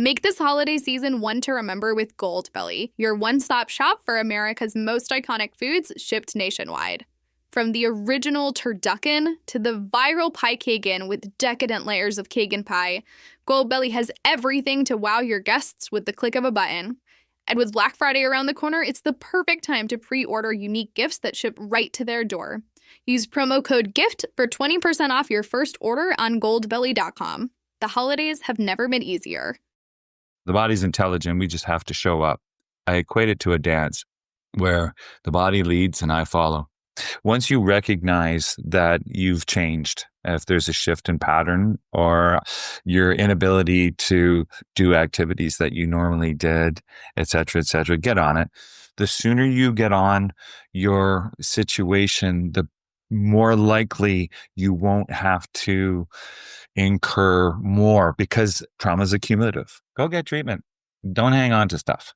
Make this holiday season one to remember with Goldbelly, your one-stop shop for America's most iconic foods shipped nationwide. From the original turducken to the viral pie Kagan with decadent layers of Kagan pie, Goldbelly has everything to wow your guests with the click of a button. And with Black Friday around the corner, it's the perfect time to pre-order unique gifts that ship right to their door. Use promo code GIFT for 20% off your first order on goldbelly.com. The holidays have never been easier. The body's intelligent. We just have to show up. I equate it to a dance where the body leads and I follow. Once you recognize that you've changed, if there's a shift in pattern or your inability to do activities that you normally did, et cetera, get on it. The sooner you get on your situation, the more likely you won't have to incur more because trauma is accumulative. Go get treatment. Don't hang on to stuff.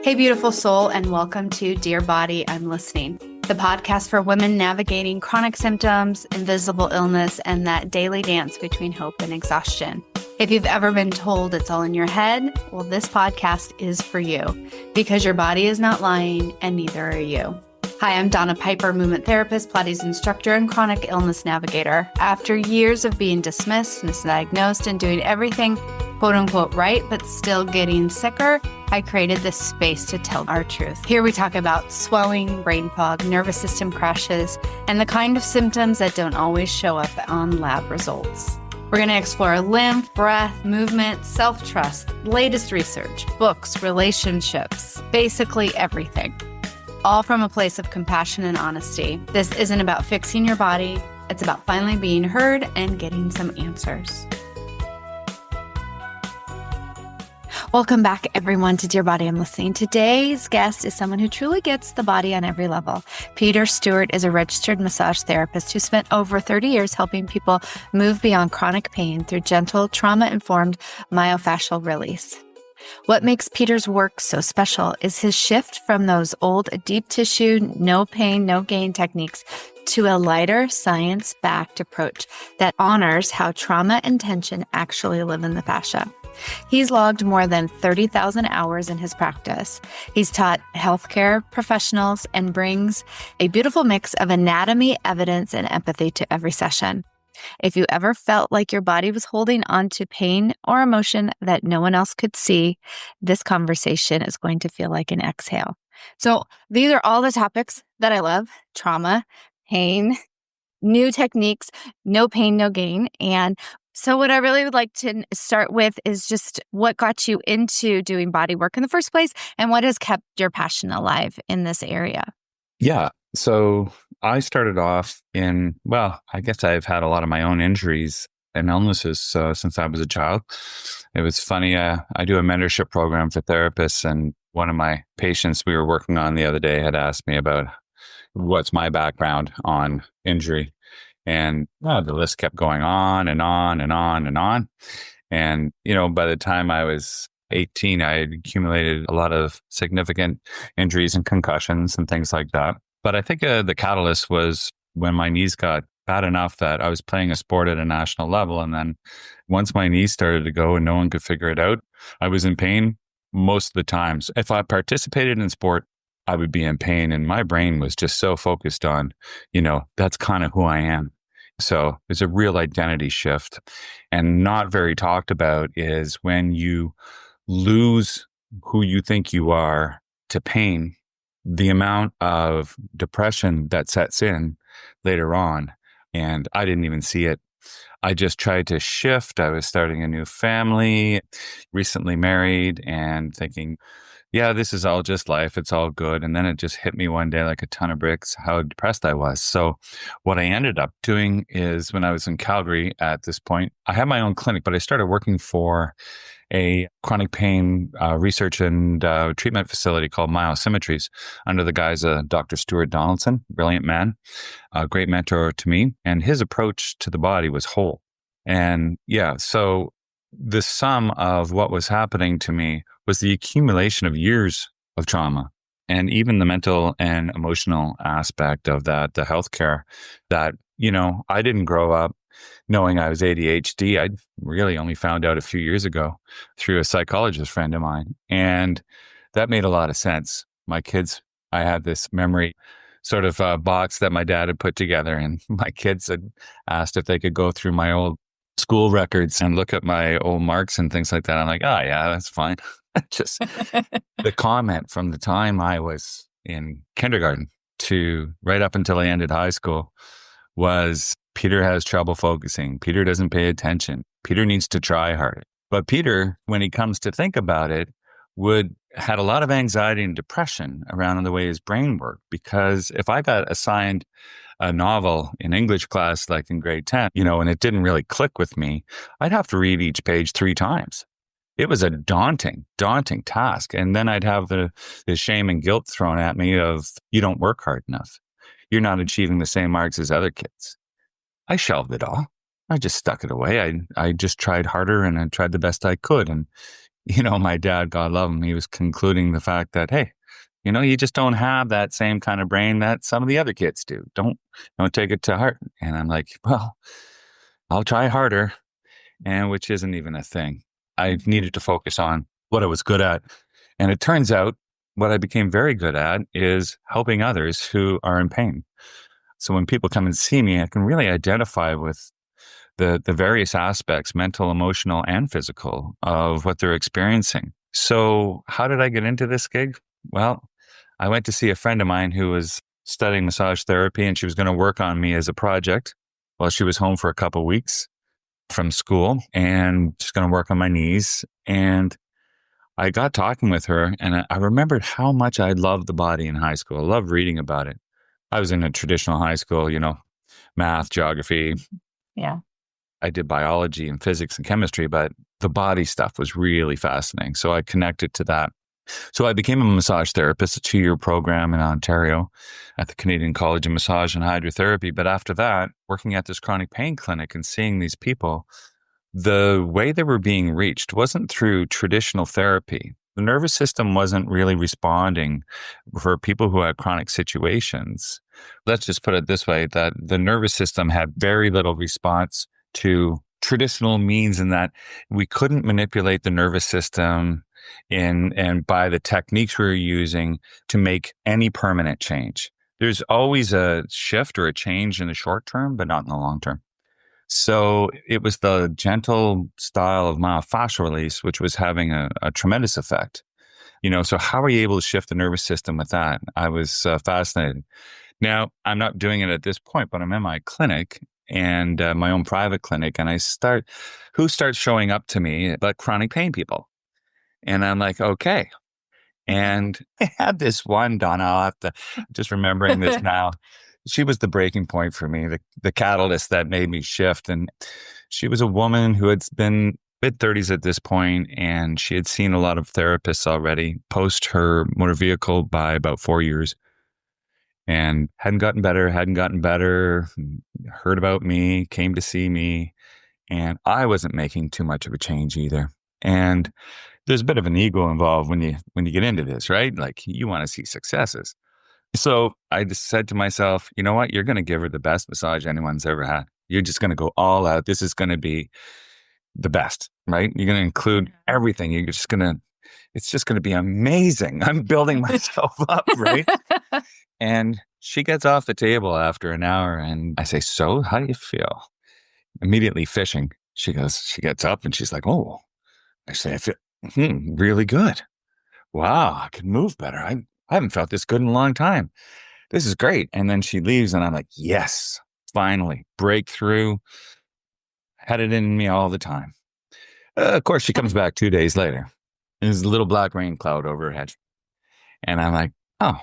Hey, beautiful soul, and welcome to Dear Body, I'm Listening, the podcast for women navigating chronic symptoms, invisible illness, and that daily dance between hope and exhaustion. If you've ever been told it's all in your head, well, this podcast is for you because your body is not lying and neither are you. Hi, I'm Donna Piper, movement therapist, Pilates instructor, and chronic illness navigator. After years of being dismissed, misdiagnosed, and doing everything quote unquote right, but still getting sicker, I created this space to tell our truth. Here we talk about swelling, brain fog, nervous system crashes, and the kind of symptoms that don't always show up on lab results. We're going to explore lymph, breath, movement, self-trust, latest research, books, relationships, basically everything. All from a place of compassion and honesty. This isn't about fixing your body. It's about finally being heard and getting some answers. Welcome back, everyone, to Dear Body, I'm Listening. Today's guest is someone who truly gets the body on every level. Peter Stuart is a registered massage therapist who spent over 30 years helping people move beyond chronic pain through gentle, trauma-informed myofascial release. What makes Peter's work so special is his shift from those old deep tissue, no pain, no gain techniques to a lighter, science-backed approach that honors how trauma and tension actually live in the fascia. He's logged more than 30,000 hours in his practice. He's taught healthcare professionals and brings a beautiful mix of anatomy, evidence, and empathy to every session. If you ever felt like your body was holding on to pain or emotion that no one else could see, this conversation is going to feel like an exhale. So these are all the topics that I love: trauma, pain, new techniques, no pain, no gain. And so what I really would like to start with is just what got you into doing body work in the first place and what has kept your passion alive in this area? Yeah. So I started off I guess I've had a lot of my own injuries and illnesses since I was a child. It was funny. I do a mentorship program for therapists, and one of my patients we were working on the other day had asked me about what's my background on injury. And the list kept going on and on and on and on. And, by the time I was 18, I had accumulated a lot of significant injuries and concussions and things like that. But I think the catalyst was when my knees got bad enough that I was playing a sport at a national level. And then once my knees started to go and no one could figure it out, I was in pain most of the times. If I participated in sport, I would be in pain. And my brain was just so focused on, that's kind of who I am. So it's a real identity shift. And not very talked about is when you lose who you think you are to pain, the amount of depression that sets in later on. And I didn't even see it. I just tried to shift. I was starting a new family, recently married, and thinking, yeah, this is all just life. It's all good. And then it just hit me one day like a ton of bricks, how depressed I was. So what I ended up doing is when I was in Calgary at this point, I had my own clinic, but I started working for a chronic pain research and treatment facility called Myosymmetries under the guise of Dr. Stuart Donaldson, brilliant man, a great mentor to me. And his approach to the body was whole. And so the sum of what was happening to me was the accumulation of years of trauma and even the mental and emotional aspect of that, the healthcare that, I didn't grow up knowing I was ADHD. I really only found out a few years ago through a psychologist friend of mine. And that made a lot of sense. My kids, I had this memory sort of box that my dad had put together, and my kids had asked if they could go through my old school records and look at my old marks and things like that. I'm like, oh yeah, that's fine. Just the comment from the time I was in kindergarten to right up until I ended high school was Peter has trouble focusing. Peter doesn't pay attention. Peter needs to try harder. But Peter, when he comes to think about it, had a lot of anxiety and depression around the way his brain worked. Because if I got assigned a novel in English class, like in grade 10, and it didn't really click with me, I'd have to read each page 3 times. It was a daunting task. And then I'd have the shame and guilt thrown at me of, you don't work hard enough. You're not achieving the same marks as other kids. I shelved it all. I just stuck it away. I just tried harder and I tried the best I could. And, my dad, God love him, he was concluding the fact that, hey, you just don't have that same kind of brain that some of the other kids do. Don't take it to heart. And I'm like, well, I'll try harder. And which isn't even a thing. I needed to focus on what I was good at. And it turns out what I became very good at is helping others who are in pain. So when people come and see me, I can really identify with the various aspects, mental, emotional, and physical, of what they're experiencing. So how did I get into this gig? Well, I went to see a friend of mine who was studying massage therapy, and she was going to work on me as a project while she was home for a couple of weeks from school, and just going to work on my knees. And I got talking with her, and I remembered how much I loved the body in high school. I loved reading about it. I was in a traditional high school, math, geography. Yeah. I did biology and physics and chemistry, but the body stuff was really fascinating. So I connected to that. So I became a massage therapist, a 2-year program in Ontario at the Canadian College of Massage and Hydrotherapy. But after that, working at this chronic pain clinic and seeing these people, the way they were being reached wasn't through traditional therapy. The nervous system wasn't really responding for people who had chronic situations. Let's just put it this way, that the nervous system had very little response to traditional means, in that we couldn't manipulate the nervous system and by the techniques we were using to make any permanent change. There's always a shift or a change in the short term, but not in the long term. So it was the gentle style of myofascial release, which was having a tremendous effect. So how are you able to shift the nervous system with that? I was fascinated. Now, I'm not doing it at this point, but I'm in my clinic and my own private clinic. And who starts showing up to me but chronic pain people? And I'm like, okay. And I had this one, Donna, I'll have to, just remembering this now. She was the breaking point for me, the catalyst that made me shift. And she was a woman who had been mid-30s at this point, and she had seen a lot of therapists already post her motor vehicle by about 4 years, and hadn't gotten better, heard about me, came to see me, and I wasn't making too much of a change either. And there's a bit of an ego involved when you get into this, right? Like, you want to see successes. So I just said to myself, you know what? You're going to give her the best massage anyone's ever had. You're just going to go all out. This is going to be the best, right? You're going to include everything. It's just going to be amazing. I'm building myself up, right? And she gets off the table after an hour, and I say, so how do you feel? Immediately fishing. She gets up and she's like, oh, actually, I feel really good. Wow, I can move better. I haven't felt this good in a long time. This is great. And then she leaves, and I'm like, yes, finally, breakthrough. Had it in me all the time. Of course, she comes back 2 days later. There's a little black rain cloud over her head. And I'm like, oh,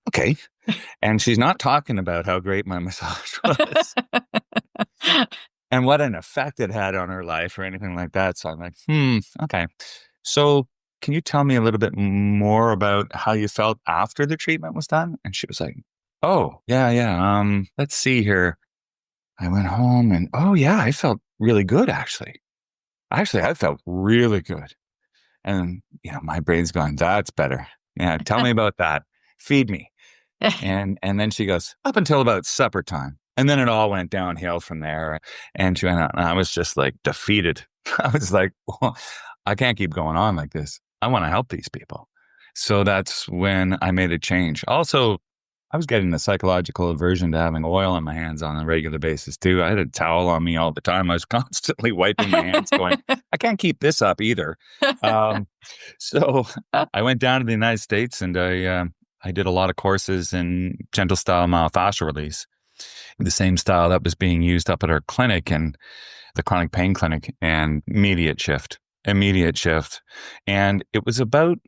okay. And she's not talking about how great my massage was and what an effect it had on her life or anything like that. So I'm like, okay. So can you tell me a little bit more about how you felt after the treatment was done? And she was like, oh, yeah. Let's see here. I went home and, oh yeah, I felt really good, actually. Actually, I felt really good. And, my brain's going, that's better. Yeah, tell me about that. Feed me. And then she goes, up until about supper time. And then it all went downhill from there. And she went out, and I was just like defeated. I was like, well, I can't keep going on like this. I want to help these people. So that's when I made a change. Also, I was getting the psychological aversion to having oil on my hands on a regular basis too. I had a towel on me all the time. I was constantly wiping my hands going, I can't keep this up either. So I went down to the United States, and I did a lot of courses in gentle style myofascial release, the same style that was being used up at our clinic and the chronic pain clinic, and immediate shift. And it was about,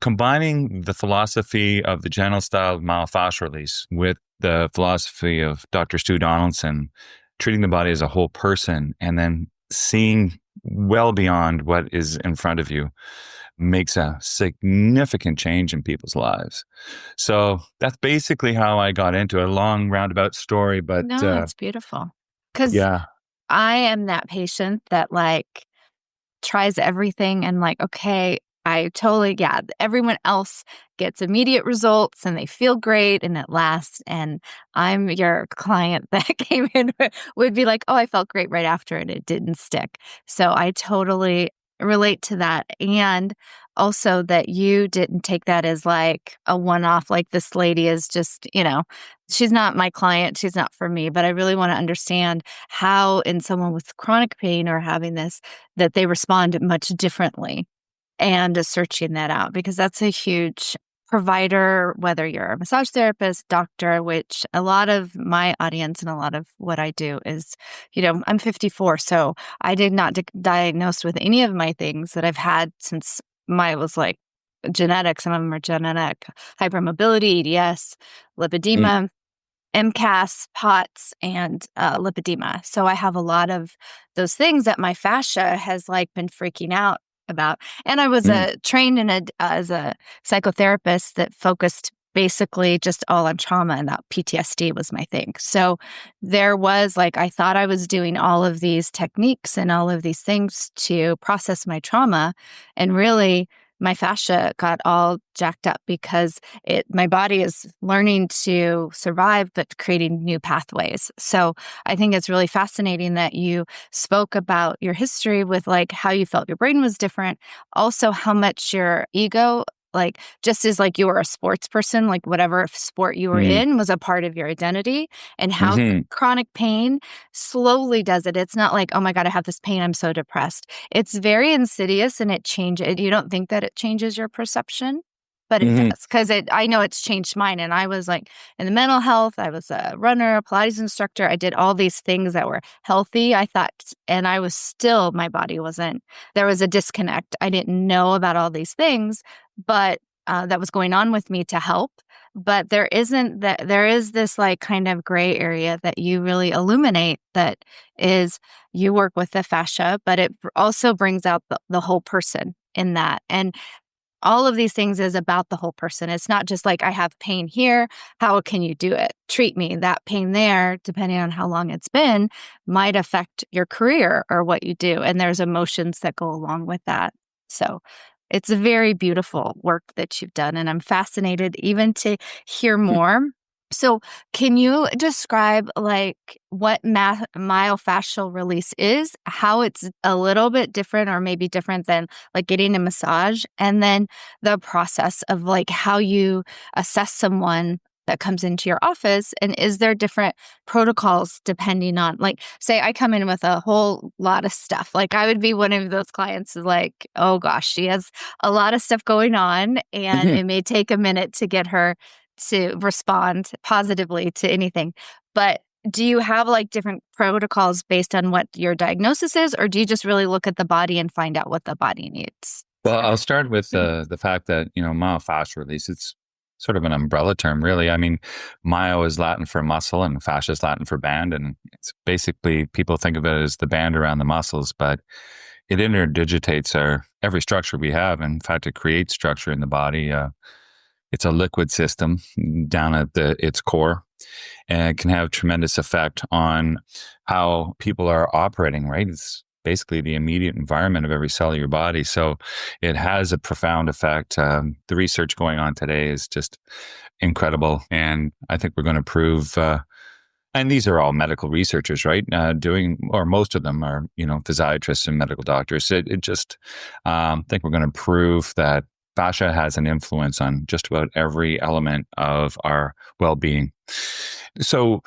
combining the philosophy of the gentle style of myofascial release with the philosophy of Dr. Stu Donaldson, treating the body as a whole person, and then seeing well beyond what is in front of you makes a significant change in people's lives. So that's basically how I got into a long roundabout story. But no, that's beautiful. Because yeah, I am that patient that tries everything and okay, everyone else gets immediate results and they feel great and it lasts. And I'm your client that came in would be like, oh, I felt great right after and it didn't stick. So I totally relate to that. And also that you didn't take that as a one-off, this lady is just, she's not my client, she's not for me, but I really want to understand how in someone with chronic pain or having this, that they respond much differently, and searching that out, because that's a huge provider, whether you're a massage therapist, doctor, which a lot of my audience and a lot of what I do is, I'm 54, so I did not diagnosed with any of my things that I've had since was genetic. Some of them are genetic: hypermobility, EDS, lipedema, MCAS, POTS, and lipedema. So I have a lot of those things that my fascia has been freaking out about. And I was trained as a psychotherapist that focused basically just all on trauma, and that PTSD was my thing. So there was I thought I was doing all of these techniques and all of these things to process my trauma, and really my fascia got all jacked up because my body is learning to survive, but creating new pathways. So I think it's really fascinating that you spoke about your history with how you felt your brain was different. Also, how much your ego, just as you were a sports person, whatever sport you were in was a part of your identity, and how chronic pain slowly does it. It's not oh my God, I have this pain, I'm so depressed. It's very insidious, and it changes. You don't think that it changes your perception, but it does, because I know it's changed mine. And I was in the mental health, I was a runner, a Pilates instructor. I did all these things that were healthy, I thought, and I was still, my body wasn't, there was a disconnect. I didn't know about all these things, but that was going on with me to help. But there is this kind of gray area that you really illuminate, that is, you work with the fascia, but it also brings out the whole person in that. And all of these things is about the whole person. It's not just I have pain here, how can you do it? Treat me. That pain there, depending on how long it's been, might affect your career or what you do. And there's emotions that go along with that. So it's a very beautiful work that you've done, and I'm fascinated even to hear more. So can you describe what myofascial release is, how it's a little bit different or maybe different than getting a massage, and then the process of how you assess someone that comes into your office, and is there different protocols depending on say I come in with a whole lot of stuff, I would be one of those clients oh gosh, she has a lot of stuff going on, and it may take a minute to get her to respond positively to anything. But do you have different protocols based on what your diagnosis is, or do you just really look at the body and find out what the body needs? Well, I'll start with the fact that, myofascial release, it's sort of an umbrella term, really. I mean, myo is Latin for muscle and fascia is Latin for band. And it's basically, people think of it as the band around the muscles, but it interdigitates every structure we have. In fact, it creates structure in the body. It's a liquid system down at its core, and it can have tremendous effect on how people are operating, right? It's basically the immediate environment of every cell of your body. So it has a profound effect. The research going on today is just incredible. And I think we're going to prove, and these are all medical researchers, right? Or most of them are, physiatrists and medical doctors. It just, think we're going to prove that fascia has an influence on just about every element of our well-being. So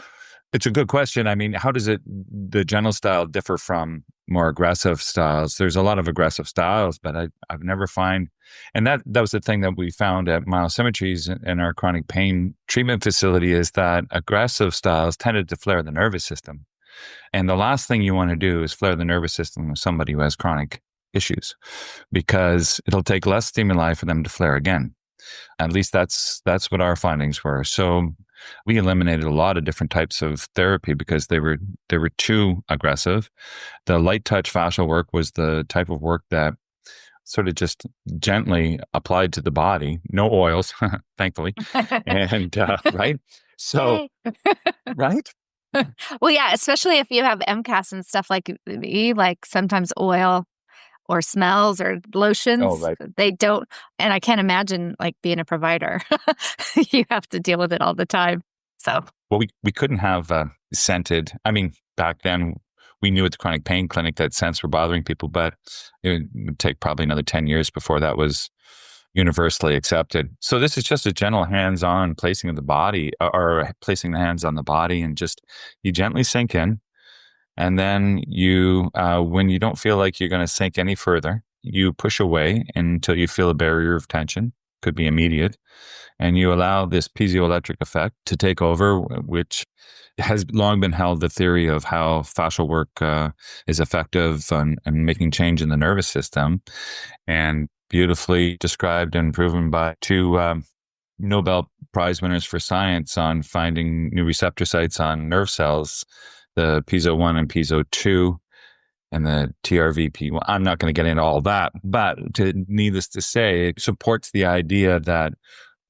it's a good question. I mean, how does the gentle style differ from more aggressive styles? There's a lot of aggressive styles, but I've never and that was the thing that we found at Myosymmetries in our chronic pain treatment facility, is that aggressive styles tended to flare the nervous system. And the last thing you want to do is flare the nervous system with somebody who has chronic issues, because it'll take less stimuli for them to flare again. At least that's what our findings were. So we eliminated a lot of different types of therapy because they were too aggressive. The light touch fascial work was the type of work that sort of just gently applied to the body, no oils, thankfully. And right. So, right. Well, yeah, especially if you have MCAS and stuff like me, like sometimes oil or smells or lotions, Oh, right. They don't. And I can't imagine like being a provider. You have to deal with it all the time. So, well, we couldn't have scented. I mean, back then we knew at the chronic pain clinic that scents were bothering people, but it would take probably another 10 years before that was universally accepted. So this is just a gentle hands-on placing of the body, or placing the hands on the body, and just you gently sink in. And then you, when you don't feel like you're going to sink any further, you push away until you feel a barrier of tension, could be immediate. And you allow this piezoelectric effect to take over, which has long been held the theory of how fascial work is effective and making change in the nervous system. And beautifully described and proven by two Nobel Prize winners for science on finding new receptor sites on nerve cells, the piezo 1 and piezo 2, and the TRVP. Well, I'm not going to get into all that, but needless to say, it supports the idea that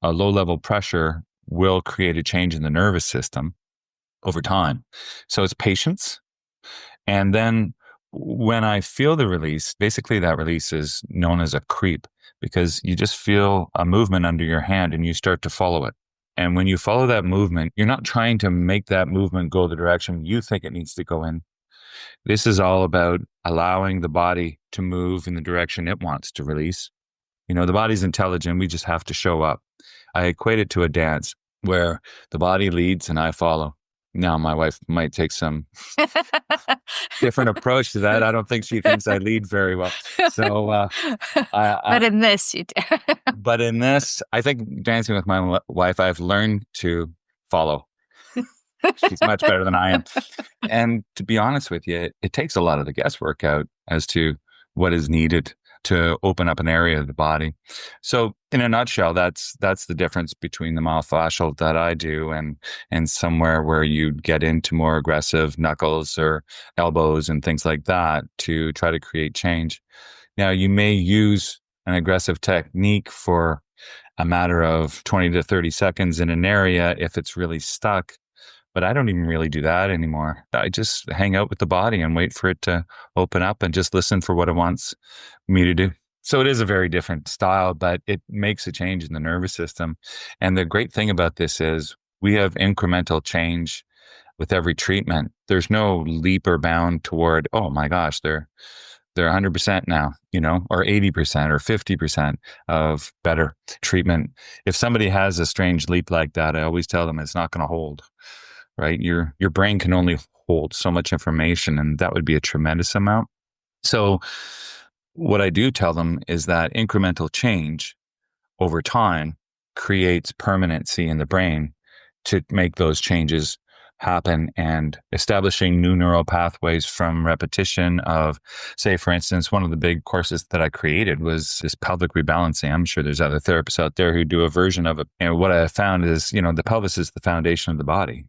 a low-level pressure will create a change in the nervous system over time. So it's patience. And then when I feel the release, basically that release is known as a creep, because you just feel a movement under your hand and you start to follow it. And when you follow that movement, you're not trying to make that movement go the direction you think it needs to go in. This is all about allowing the body to move in the direction it wants to release. The body's intelligent. We just have to show up. I equate it to a dance where the body leads and I follow. Now, my wife might take some different approach to that. I don't think she thinks I lead very well. So, but in this, you do. But in this, I think dancing with my wife, I've learned to follow. She's much better than I am. And to be honest with you, it takes a lot of the guesswork out as to what is needed to open up an area of the body. So in a nutshell, that's the difference between the myofascial that I do and somewhere where you'd get into more aggressive knuckles or elbows and things like that to try to create change. Now, you may use an aggressive technique for a matter of 20 to 30 seconds in an area if it's really stuck. But I don't even really do that anymore. I just hang out with the body and wait for it to open up and just listen for what it wants me to do. So it is a very different style, but it makes a change in the nervous system. And the great thing about this is we have incremental change with every treatment. There's no leap or bound toward, oh my gosh, they're 100% now, or 80% or 50% of better treatment. If somebody has a strange leap like that, I always tell them it's not going to hold. Right? Your brain can only hold so much information, and that would be a tremendous amount. So what I do tell them is that incremental change over time creates permanency in the brain to make those changes happen, and establishing new neural pathways from repetition of, say, for instance, one of the big courses that I created was this pelvic rebalancing. I'm sure there's other therapists out there who do a version of it. And what I found is, the pelvis is the foundation of the body.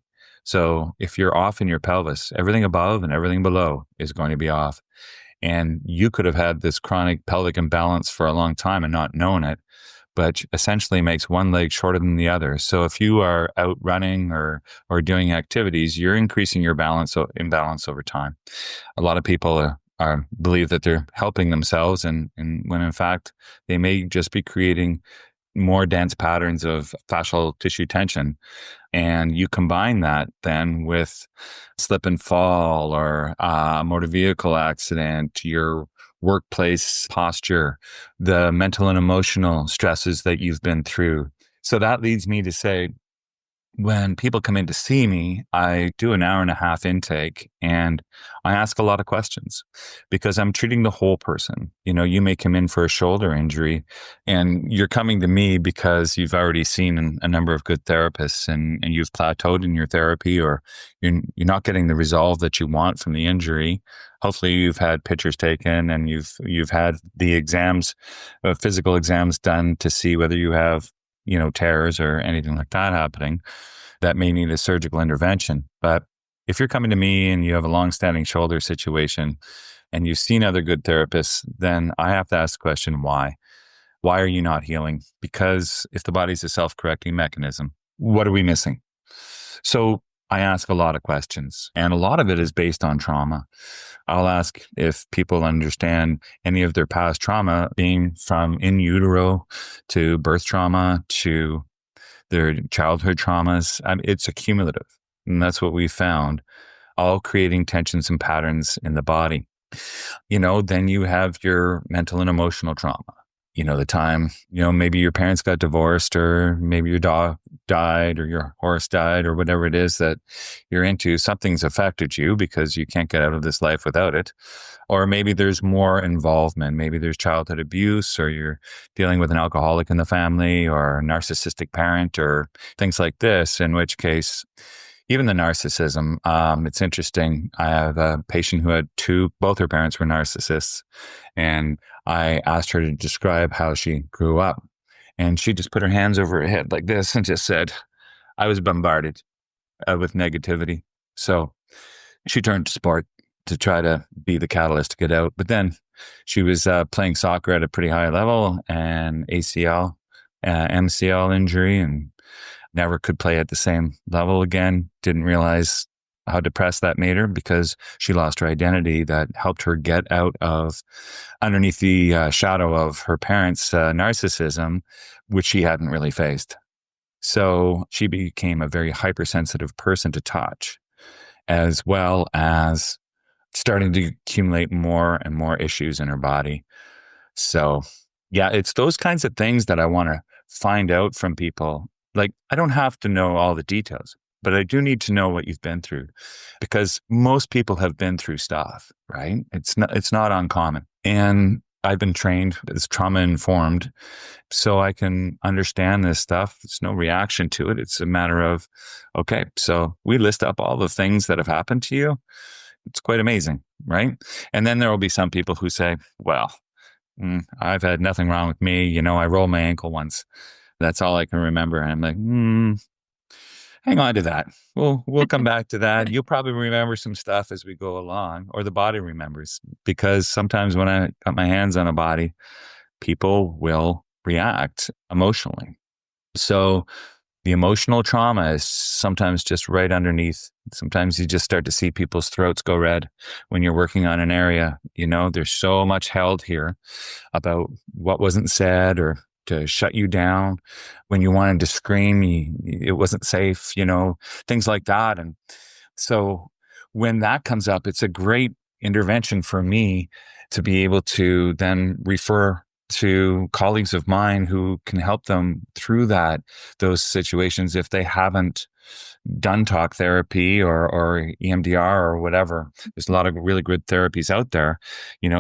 So if you're off in your pelvis, everything above and everything below is going to be off. And you could have had this chronic pelvic imbalance for a long time and not known it, but essentially makes one leg shorter than the other. So if you are out running or doing activities, you're increasing your imbalance over time. A lot of people believe that they're helping themselves, and when in fact they may just be creating more dense patterns of fascial tissue tension. And you combine that then with slip and fall or motor vehicle accident, your workplace posture, the mental and emotional stresses that you've been through. So that leads me to say, when people come in to see me, I do an hour and a half intake and I ask a lot of questions because I'm treating the whole person. You may come in for a shoulder injury and you're coming to me because you've already seen a number of good therapists and you've plateaued in your therapy, or you're not getting the resolve that you want from the injury. Hopefully you've had pictures taken and you've had the exams, physical exams done to see whether you have tears or anything like that happening that may need a surgical intervention. But if you're coming to me and you have a long-standing shoulder situation and you've seen other good therapists, then I have to ask the question, why? Why are you not healing? Because if the body's a self-correcting mechanism, what are we missing? So I ask a lot of questions, and a lot of it is based on trauma. I'll ask if people understand any of their past trauma, being from in utero to birth trauma to their childhood traumas. It's accumulative. And that's what we found, all creating tensions and patterns in the body. Then you have your mental and emotional trauma. The time, maybe your parents got divorced, or maybe your dog died, or your horse died, or whatever it is that you're into. Something's affected you because you can't get out of this life without it. Or maybe there's more involvement. Maybe there's childhood abuse, or you're dealing with an alcoholic in the family, or a narcissistic parent, or things like this, in which case, even the narcissism, it's interesting. I have a patient who had both her parents were narcissists. And I asked her to describe how she grew up. And she just put her hands over her head like this and just said, I was bombarded with negativity. So she turned to sport to try to be the catalyst to get out. But then she was playing soccer at a pretty high level, and ACL, MCL injury, and never could play at the same level again. Didn't realize how depressed that made her because she lost her identity that helped her get out of underneath the shadow of her parents' narcissism, which she hadn't really faced. So she became a very hypersensitive person to touch, as well as starting to accumulate more and more issues in her body. So yeah, it's those kinds of things that I want to find out from people. Like, I don't have to know all the details, but I do need to know what you've been through, because most people have been through stuff, right? It's not uncommon. And I've been trained as trauma informed, so I can understand this stuff. There's no reaction to it. It's a matter of, okay, so we list up all the things that have happened to you. It's quite amazing, right? And then there will be some people who say, well, I've had nothing wrong with me. I rolled my ankle once. That's all I can remember. And I'm like, hang on to that. We'll come back to that. You'll probably remember some stuff as we go along, or the body remembers, because sometimes when I put my hands on a body, people will react emotionally. So the emotional trauma is sometimes just right underneath. Sometimes you just start to see people's throats go red when you're working on an area. There's so much held here about what wasn't said, or to shut you down when you wanted to scream, it wasn't safe, things like that. And so when that comes up, it's a great intervention for me to be able to then refer to colleagues of mine who can help them through those situations if they haven't done talk therapy or EMDR or whatever. There's a lot of really good therapies out there,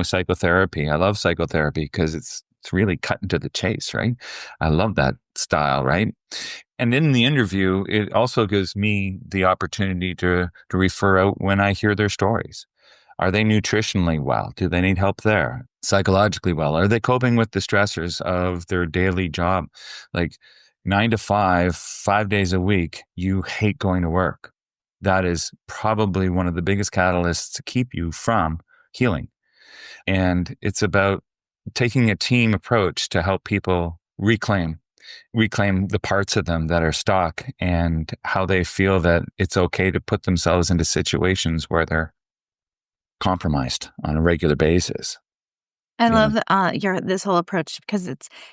psychotherapy. I love psychotherapy because it's really cutting to the chase, right? I love that style, right? And in the interview, it also gives me the opportunity to refer out when I hear their stories. Are they nutritionally well? Do they need help there? Psychologically well? Are they coping with the stressors of their daily job? Like 9 to 5 days a week, you hate going to work. That is probably one of the biggest catalysts to keep you from healing. And it's about taking a team approach to help people reclaim the parts of them that are stuck, and how they feel that it's okay to put themselves into situations where they're compromised on a regular basis. I Yeah. love your this whole approach because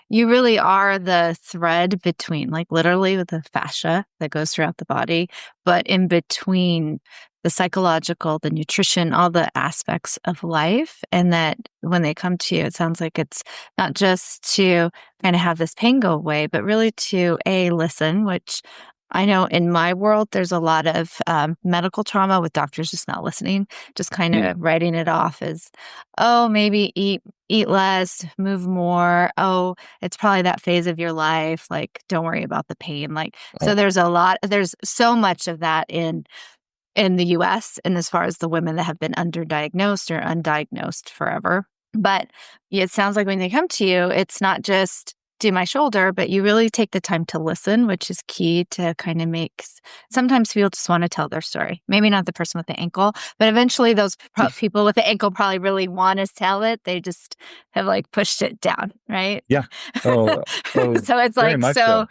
you really are the thread between, like, literally with the fascia that goes throughout the body, but in between the psychological, the nutrition, all the aspects of life, and that when they come to you, it sounds like it's not just to kind of have this pain go away, but really to listen, which I know in my world there's a lot of medical trauma with doctors just not listening, just kind Yeah. of writing it off as, oh, maybe eat less, move more. Oh, it's probably that phase of your life. Like, don't worry about the pain. Like, so Oh, there's so much of that in the US, and as far as the women that have been underdiagnosed or undiagnosed forever. But it sounds like when they come to you, it's not just do my shoulder, but you really take the time to listen, which is key to kind of sometimes people just want to tell their story. Maybe not the person with the ankle, but eventually those people with the ankle probably really want to tell it. They just have like pushed it down, right? yeah. Oh, oh, So it's very like, much so.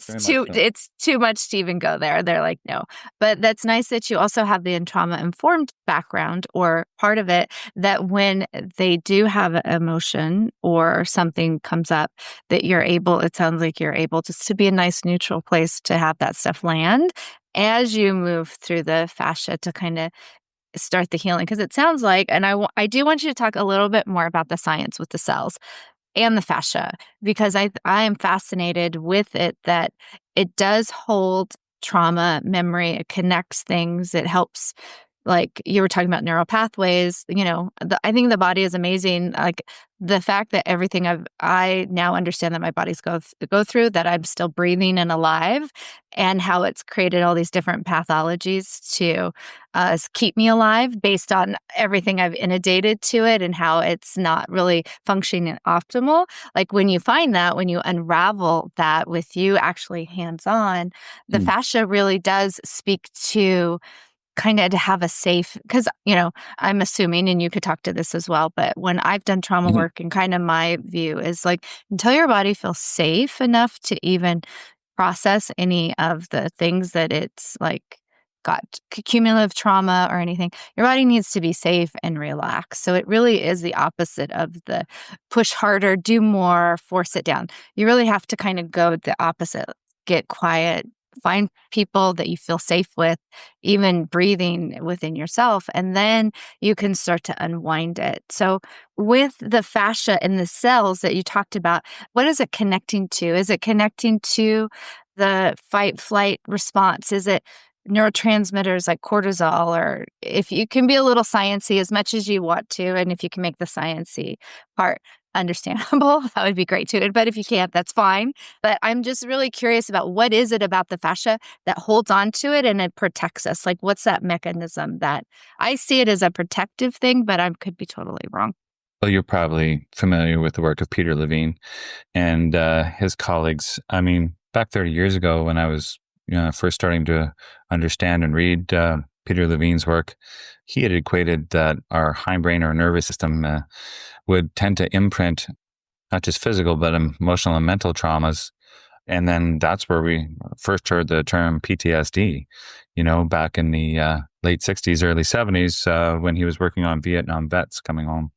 Very much so. it's too much to even go there. They're like, no. But that's nice that you also have the trauma informed background or part of it, that when they do have an emotion or something comes up, that it sounds like you're able just to be a nice neutral place to have that stuff land as you move through the fascia to kind of start the healing. Because it sounds like, and I do want you to talk a little bit more about the science with the cells and the fascia, because I am fascinated with it, that it does hold trauma memory. It connects things. It helps, like you were talking about neural pathways. I think the body is amazing. Like the fact that everything I now understand that my body's go through, that I'm still breathing and alive, and how it's created all these different pathologies to keep me alive based on everything I've inundated to it and how it's not really functioning optimal. Like when you find that, when you unravel that with you actually hands-on, the Mm. fascia really does speak to kind of to have a safe, because, I'm assuming, and you could talk to this as well, but when I've done trauma Mhm. work, and kind of my view is like, until your body feels safe enough to even process any of the things that it's like got cumulative trauma or anything, your body needs to be safe and relaxed. So it really is the opposite of the push harder, do more, force it down. You really have to kind of go the opposite, get quiet, find people that you feel safe with, even breathing within yourself, and then you can start to unwind it. So with the fascia and the cells that you talked about, what is it connecting to? Is it connecting to the fight flight response? Is it neurotransmitters like cortisol? Or if you can be a little sciencey as much as you want to, and if you can make the sciencey part understandable, that would be great too. But if you can't, that's fine. But I'm just really curious about, what is it about the fascia that holds on to it and it protects us? Like, what's that mechanism that I see it as a protective thing, but I could be totally wrong. Well, you're probably familiar with the work of Peter Levine and his colleagues. I mean, back 30 years ago when I was first starting to understand and read Peter Levine's work, he had equated that our hindbrain or nervous system would tend to imprint not just physical, but emotional and mental traumas. And then that's where we first heard the term PTSD, back in the late 60s, early 70s, when he was working on Vietnam vets coming home.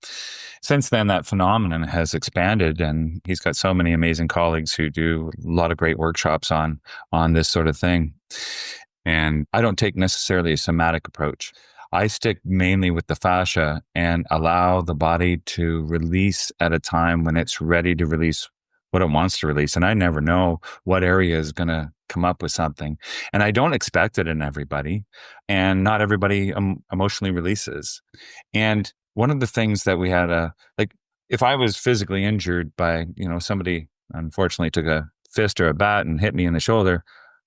Since then, that phenomenon has expanded, and he's got so many amazing colleagues who do a lot of great workshops on this sort of thing. And I don't take necessarily a somatic approach. I stick mainly with the fascia and allow the body to release at a time when it's ready to release what it wants to release. And I never know what area is going to come up with something. And I don't expect it in everybody. And not everybody emotionally releases. And one of the things that we had, like if I was physically injured by, somebody unfortunately took a fist or a bat and hit me in the shoulder,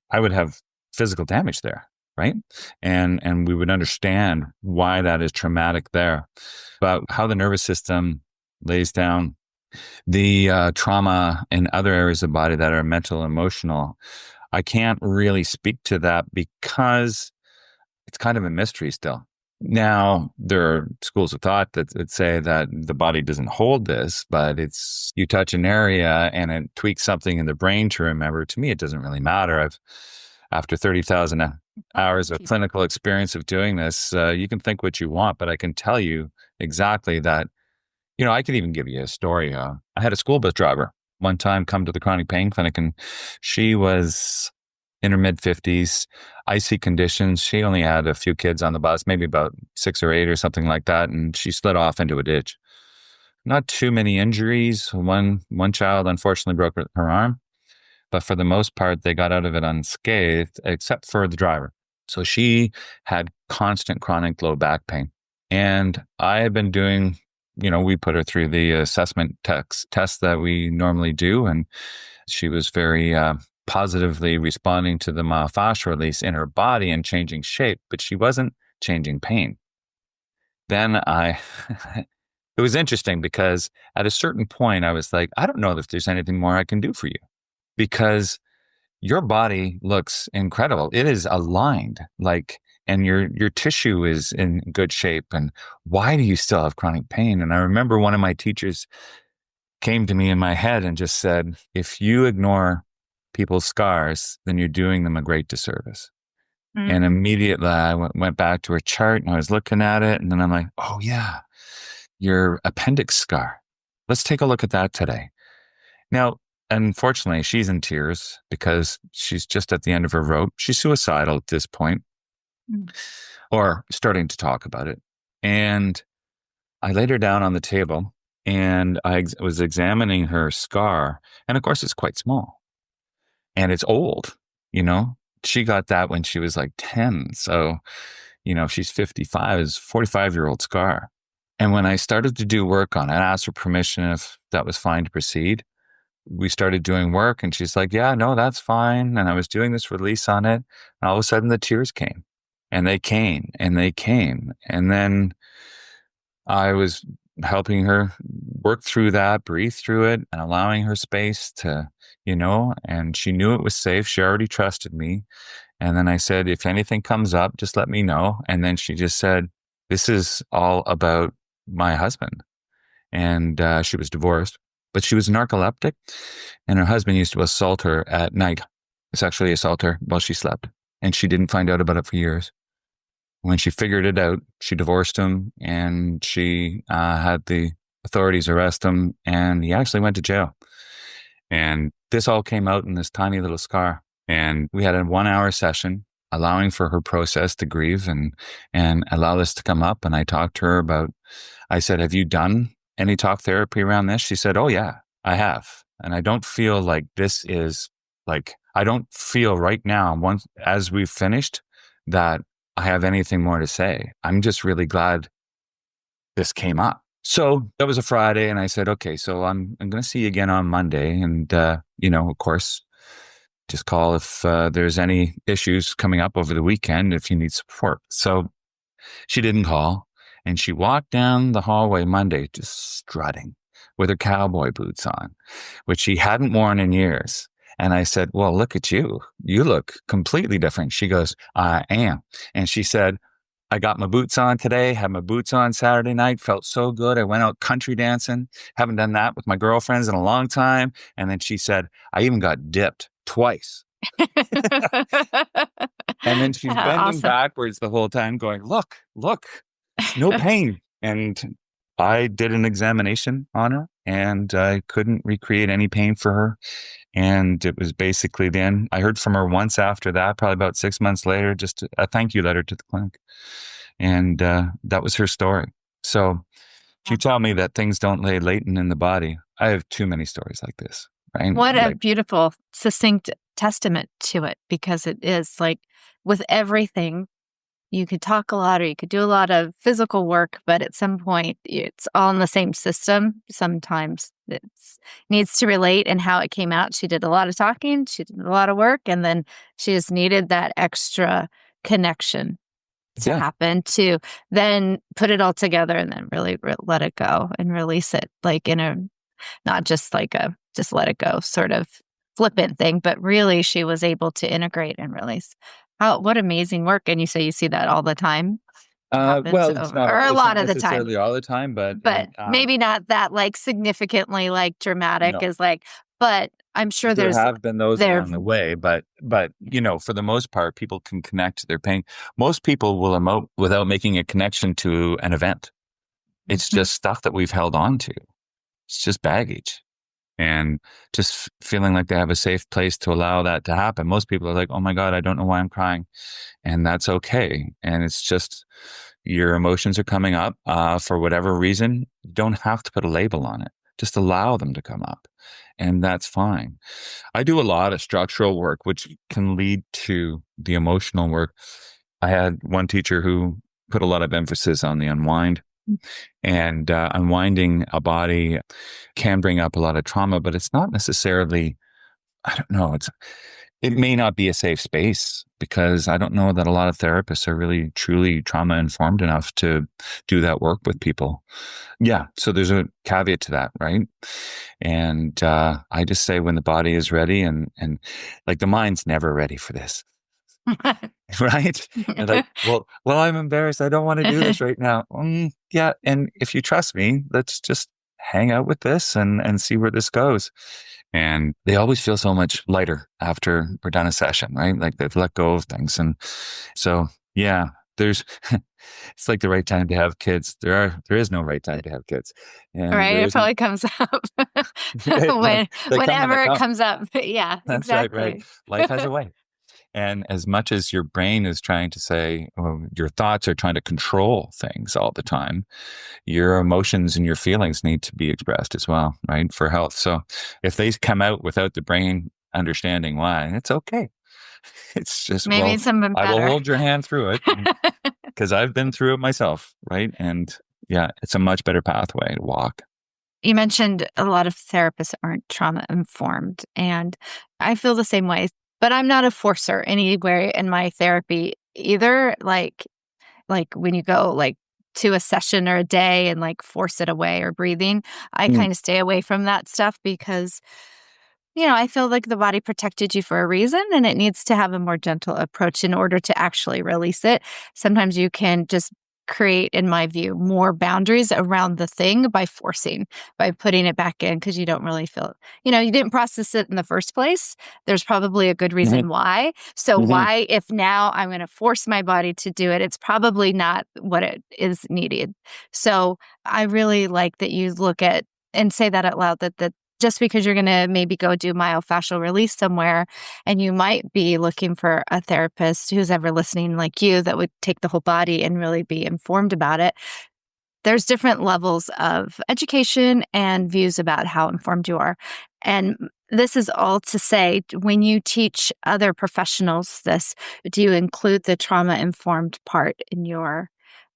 I would have physical damage there. Right. And we would understand why that is traumatic there. But how the nervous system lays down the trauma in other areas of the body that are mental and emotional, I can't really speak to that because it's kind of a mystery still. Now, there are schools of thought that say that the body doesn't hold this, but it's you touch an area and it tweaks something in the brain to remember. To me, it doesn't really matter. After 30,000 hours of clinical experience of doing this, you can think what you want, but I can tell you exactly that I could even give you a story. I had a school bus driver one time come to the chronic pain clinic, and she was in her mid-50s, icy conditions. She only had a few kids on the bus, maybe about 6 or 8 or something like that, and she slid off into a ditch. Not too many injuries. One child unfortunately broke her arm, but for the most part, they got out of it unscathed, except for the driver. So she had constant chronic low back pain. And I had been doing, we put her through the assessment tests that we normally do. And she was very positively responding to the myofascial release in her body and changing shape, but she wasn't changing pain. Then it was interesting because at a certain point, I was like, I don't know if there's anything more I can do for you, because your body looks incredible. It is aligned, and your tissue is in good shape. And why do you still have chronic pain? And I remember one of my teachers came to me in my head and just said, if you ignore people's scars, then you're doing them a great disservice. Mm. And immediately I went back to her chart and I was looking at it. And then I'm like, oh yeah, your appendix scar. Let's take a look at that today. Now, unfortunately, she's in tears because she's just at the end of her rope. She's suicidal at this point, or starting to talk about it. And I laid her down on the table and I was examining her scar. And of course, it's quite small and it's old. She got that when she was like 10. So, she's 55, it's a 45-year-old scar. And when I started to do work on it, I asked her permission if that was fine to proceed. We started doing work and she's like, yeah, no, that's fine. And I was doing this release on it. And all of a sudden the tears came and they came and they came. And then I was helping her work through that, breathe through it and allowing her space to, and she knew it was safe. She already trusted me. And then I said, if anything comes up, just let me know. And then she just said, this is all about my husband. And she was divorced. But she was a narcoleptic, and her husband used to assault her at night, sexually assault her while she slept. And she didn't find out about it for years. When she figured it out, she divorced him, and she had the authorities arrest him, and he actually went to jail. And this all came out in this tiny little scar. And we had a 1-hour session allowing for her process to grieve and allow this to come up. And I talked to her about, I said, have you done any talk therapy around this? She said, oh yeah, I have. And I don't feel like this is I don't feel right now, once as we've finished, that I have anything more to say. I'm just really glad this came up. So that was a Friday and I said, okay, so I'm going to see you again on Monday. And, of course, just call if there's any issues coming up over the weekend, if you need support. So she didn't call. And she walked down the hallway Monday, just strutting with her cowboy boots on, which she hadn't worn in years. And I said, well, look at you. You look completely different. She goes, I am. And she said, I got my boots on today, had my boots on Saturday night, felt so good. I went out country dancing. Haven't done that with my girlfriends in a long time. And then she said, I even got dipped twice. And then she's bending backwards the whole time going, look, no pain. And I did an examination on her and I couldn't recreate any pain for her. And it was basically then I heard from her once after that, probably about 6 months later, just a thank you letter to the clinic. And that was her story. So if you tell me that things don't lay latent in the body, I have too many stories like this. Right? What a beautiful, succinct testament to it, because it is with everything, you could talk a lot or you could do a lot of physical work, but at some point it's all in the same system. Sometimes it needs to relate, and how it came out. She did a lot of talking, she did a lot of work, and then she just needed that extra connection to happen to then put it all together and then really let it go and release it, in a, not just a just let it go sort of flippant thing, but really she was able to integrate and release. What amazing work. And you say you see that all the time? Well, it's not, or a lot of the time. Necessarily all the time, but maybe not that significantly dramatic as but I'm sure there have been those along the way, but for the most part, people can connect to their pain. Most people will emote without making a connection to an event. It's just stuff that we've held on to. It's just baggage. And just feeling like they have a safe place to allow that to happen. Most people are like, oh my God, I don't know why I'm crying. And that's okay. And it's just your emotions are coming up for whatever reason. You don't have to put a label on it. Just allow them to come up. And that's fine. I do a lot of structural work, which can lead to the emotional work. I had one teacher who put a lot of emphasis on the unwind. And unwinding a body can bring up a lot of trauma, but it's not necessarily, I don't know, it may not be a safe space, because I don't know that a lot of therapists are really truly trauma informed enough to do that work with people. Yeah. So there's a caveat to that, right? And I just say when the body is ready, and like the mind's never ready for this. Right? And like, well, I'm embarrassed. I don't want to do this right now. Yeah. And if you trust me, let's just hang out with this and see where this goes. And they always feel so much lighter after we're done a session, right? Like they've let go of things. And so, yeah, it's like the right time to have kids. There is no right time to have kids. And right. It probably comes up whenever it comes up. Yeah, that's exactly. Right. Life has a way. And as much as your brain is trying to say, your thoughts are trying to control things all the time, your emotions and your feelings need to be expressed as well, right? For health. So if they come out without the brain understanding why, it's okay. It's just, maybe something better. I will hold your hand through it, because I've been through it myself, right? And yeah, it's a much better pathway to walk. You mentioned a lot of therapists aren't trauma informed, and I feel the same way. But I'm not a forcer anywhere in my therapy either. Like when you go to a session or a day and force it away, or breathing, I kind of stay away from that stuff, because, I feel like the body protected you for a reason, and it needs to have a more gentle approach in order to actually release it. Sometimes you can just create, in my view, more boundaries around the thing by putting it back in, because you don't really feel, you didn't process it in the first place. There's probably a good reason why. So why, if now I'm going to force my body to do it, it's probably not what it is needed. So I really like that you look at and say that out loud, that just because you're going to maybe go do myofascial release somewhere, and you might be looking for a therapist who's ever listening like you, that would take the whole body and really be informed about it. There's different levels of education and views about how informed you are. And this is all to say, when you teach other professionals this, do you include the trauma-informed part in your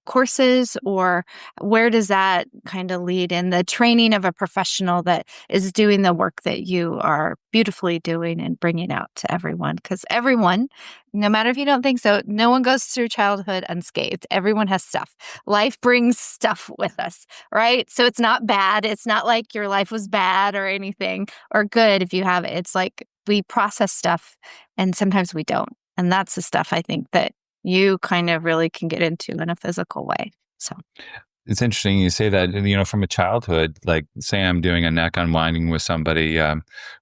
courses, or where does that kind of lead in the training of a professional that is doing the work that you are beautifully doing and bringing out to everyone? Because everyone, no matter if you don't think so, no one goes through childhood unscathed. Everyone has stuff. Life brings stuff with us, right? So it's not bad. It's not like your life was bad or anything, or good if you have it. It's like we process stuff, and sometimes we don't. And that's the stuff I think that you kind of really can get into in a physical way. So it's interesting you say that, from a childhood, like say I'm doing a neck unwinding with somebody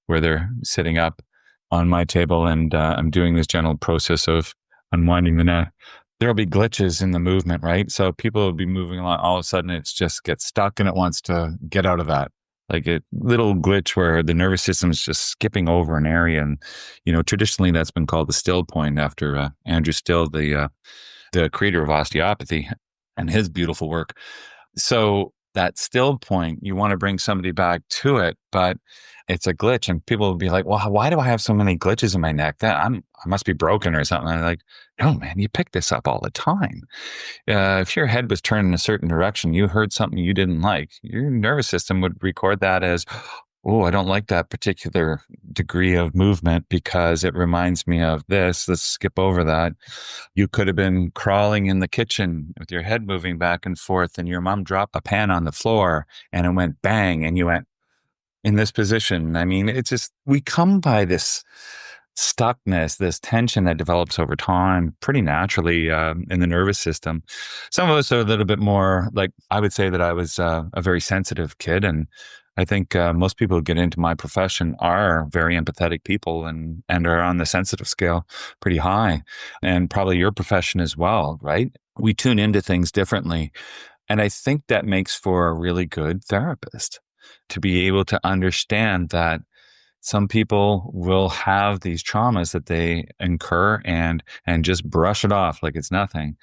where they're sitting up on my table, and I'm doing this gentle process of unwinding the neck. There'll be glitches in the movement, right? So people will be moving along. All of a sudden it just gets stuck, and it wants to get out of that. Like a little glitch where the nervous system is just skipping over an area. And, traditionally that's been called the still point, after Andrew Still, the creator of osteopathy, and his beautiful work. So that still point, you want to bring somebody back to it, but it's a glitch, and people will be like, well, why do I have so many glitches in my neck? I must be broken or something. And I'm like, no, man, you pick this up all the time. If your head was turned in a certain direction, you heard something you didn't like, your nervous system would record that as, oh, I don't like that particular degree of movement because it reminds me of this. Let's skip over that. You could have been crawling in the kitchen with your head moving back and forth, and your mom dropped a pan on the floor and it went bang, and you went in this position. I mean, it's just, we come by this stuckness, this tension that develops over time pretty naturally in the nervous system. Some of us are a little bit more, like, I would say that I was a very sensitive kid, and I think most people who get into my profession are very empathetic people and are on the sensitive scale pretty high, and probably your profession as well, right? We tune into things differently. And I think that makes for a really good therapist, to be able to understand that some people will have these traumas that they incur and just brush it off like it's nothing.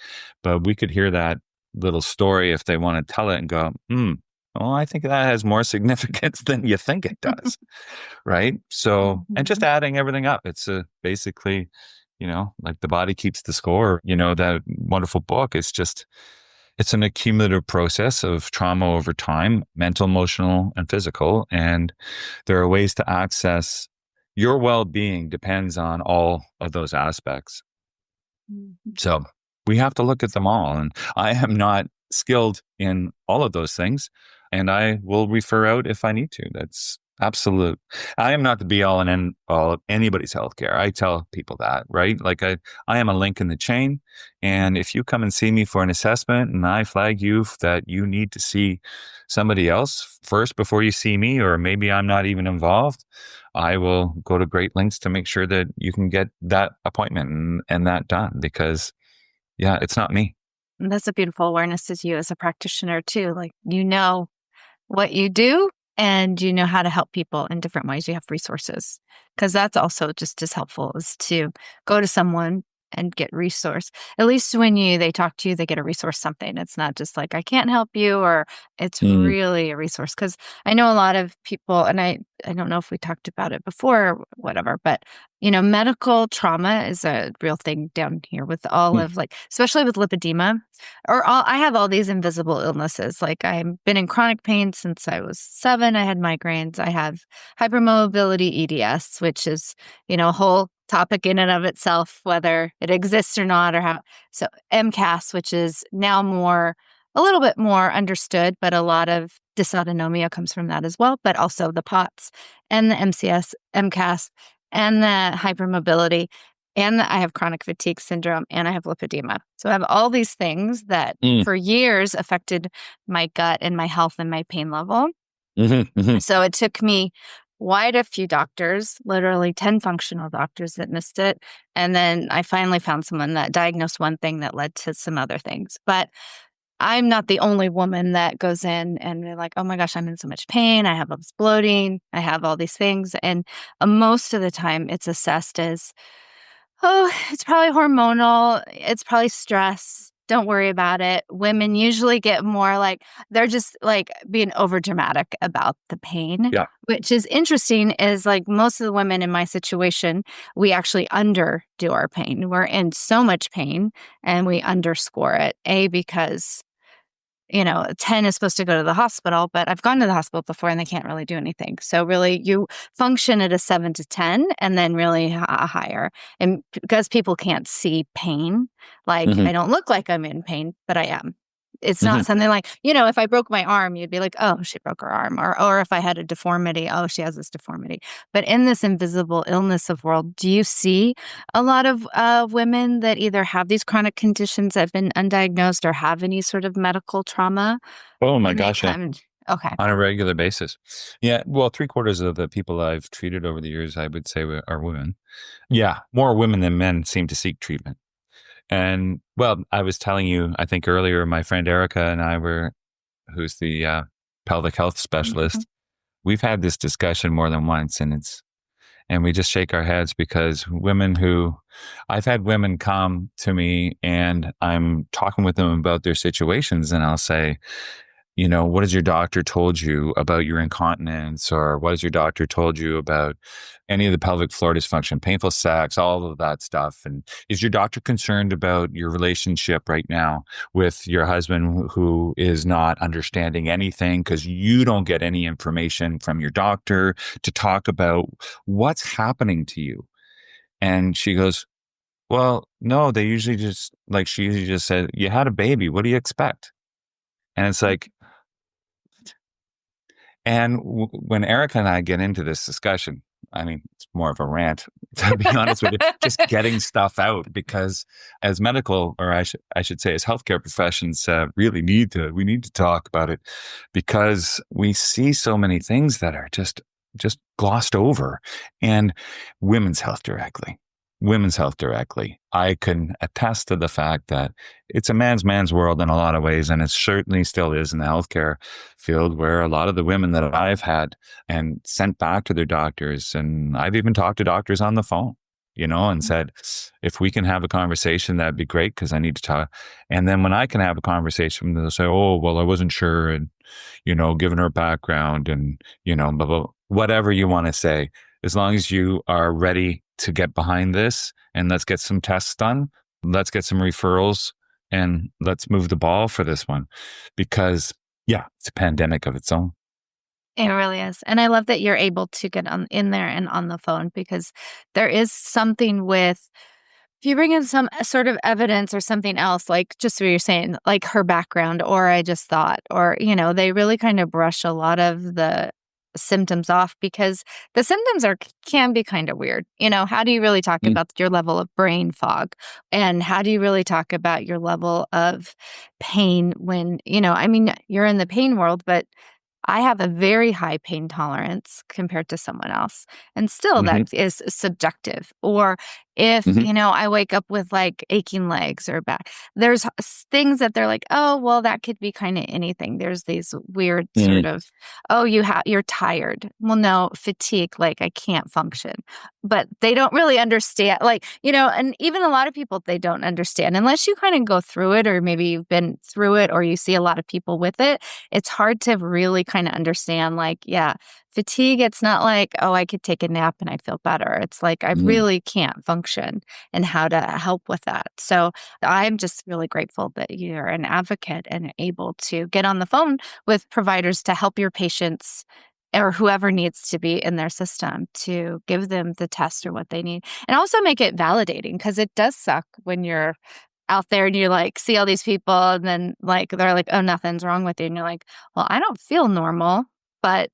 But we could hear that little story if they want to tell it and go, well, I think that has more significance than you think it does. Right. So, and just adding everything up, it's basically, like The Body Keeps the Score, that wonderful book. It's an accumulative process of trauma over time, mental, emotional, and physical. And there are ways to access your well-being depends on all of those aspects. So we have to look at them all. And I am not skilled in all of those things. And I will refer out if I need to. That's absolute. I am not the be all and end all of anybody's healthcare. I tell people that, right? Like I am a link in the chain. And if you come and see me for an assessment and I flag you that you need to see somebody else first before you see me, or maybe I'm not even involved, I will go to great lengths to make sure that you can get that appointment and that done, because it's not me. And that's a beautiful awareness as you as a practitioner too. Like, what you do and you know how to help people in different ways. You have resources, because that's also just as helpful as to go to someone and get resource. At least when they talk to you, they get a resource something. It's not just like, I can't help you, or it's really a resource. Because I know a lot of people, and I don't know if we talked about it before or whatever, but medical trauma is a real thing down here with all of especially with lipedema, I have all these invisible illnesses. Like, I've been in chronic pain since I was 7. I had migraines. I have hypermobility EDS, which is, a whole topic in and of itself, whether it exists or not, or how. So MCAS, which is now a little bit more understood, but a lot of dysautonomia comes from that as well, but also the POTS and the MCAS, and the hypermobility, and I have chronic fatigue syndrome, and I have lipedema. So I have all these things that for years affected my gut and my health and my pain level. So it took me quite a few doctors, literally 10 functional doctors that missed it. And then I finally found someone that diagnosed one thing that led to some other things. But I'm not the only woman that goes in and they're like, oh my gosh, I'm in so much pain. I have all this bloating. I have all these things. And most of the time it's assessed as, it's probably hormonal. It's probably stress. Don't worry about it. Women usually get more like, they're just like being over dramatic about the pain, which is interesting, is like most of the women in my situation, we actually underdo our pain. We're in so much pain and we underscore it. Because 10 is supposed to go to the hospital, but I've gone to the hospital before and they can't really do anything. So really you function at a 7 to 10 and then really higher. And because people can't see pain, like I don't look like I'm in pain, but I am. It's not something like, if I broke my arm, you'd be like, oh, she broke her arm. Or if I had a deformity, oh, she has this deformity. But in this invisible illness of world, do you see a lot of women that either have these chronic conditions that have been undiagnosed or have any sort of medical trauma? Oh my gosh. Okay. On a regular basis. Yeah. Well, 3/4 of the people I've treated over the years, I would say, are women. Yeah. More women than men seem to seek treatment. And well, I was telling you, I think earlier, my friend Erica and I who's the pelvic health specialist, we've had this discussion more than once, and we just shake our heads, because I've had women come to me and I'm talking with them about their situations, and I'll say, what has your doctor told you about your incontinence? Or what has your doctor told you about any of the pelvic floor dysfunction, painful sex, all of that stuff? And is your doctor concerned about your relationship right now with your husband, who is not understanding anything because you don't get any information from your doctor to talk about what's happening to you? And she goes, well, no, she usually just said, you had a baby. What do you expect? And it's like, and when Erica and I get into this discussion, I mean, it's more of a rant, to be honest with you, just getting stuff out, because as medical, or I should say as healthcare professions, we need to talk about it, because we see so many things that are just glossed over, and women's health directly. women's health directly. I can attest to the fact that it's a man's world in a lot of ways. And it certainly still is in the healthcare field, where a lot of the women that I've had and sent back to their doctors, and I've even talked to doctors on the phone, and said, if we can have a conversation, that'd be great, because I need to talk. And then when I can have a conversation, they'll say, oh, well, I wasn't sure. And, given her background and, blah, blah, whatever you want to say, as long as you are ready to get behind this and let's get some tests done, let's get some referrals, and let's move the ball for this one, because it's a pandemic of its own. It really is. And I love that you're able to get in there and on the phone, because there is something with, if you bring in some sort of evidence or something else, like just what you're saying, like her background, or I just thought, or, they really kind of brush a lot of the symptoms off, because the symptoms can be kind of weird. How do you really talk about your level of brain fog? And how do you really talk about your level of pain when, you're in the pain world, but I have a very high pain tolerance compared to someone else. And still that is subjective. Or if, I wake up with like aching legs or back, there's things that they're like, oh, well, that could be kind of anything. There's these weird sort of, oh, you're tired. Well, no, fatigue, like I can't function. But they don't really understand, and even a lot of people, they don't understand unless you kind of go through it, or maybe you've been through it, or you see a lot of people with it. It's hard to really kind of understand, fatigue, it's not like, oh, I could take a nap and I'd feel better. It's like, I really can't function, and how to help with that. So I'm just really grateful that you're an advocate and able to get on the phone with providers to help your patients, or whoever needs to be in their system, to give them the test or what they need. And also make it validating, because it does suck when you're out there and you see all these people, and then they're like, oh, nothing's wrong with you. And you're like, well, I don't feel normal, but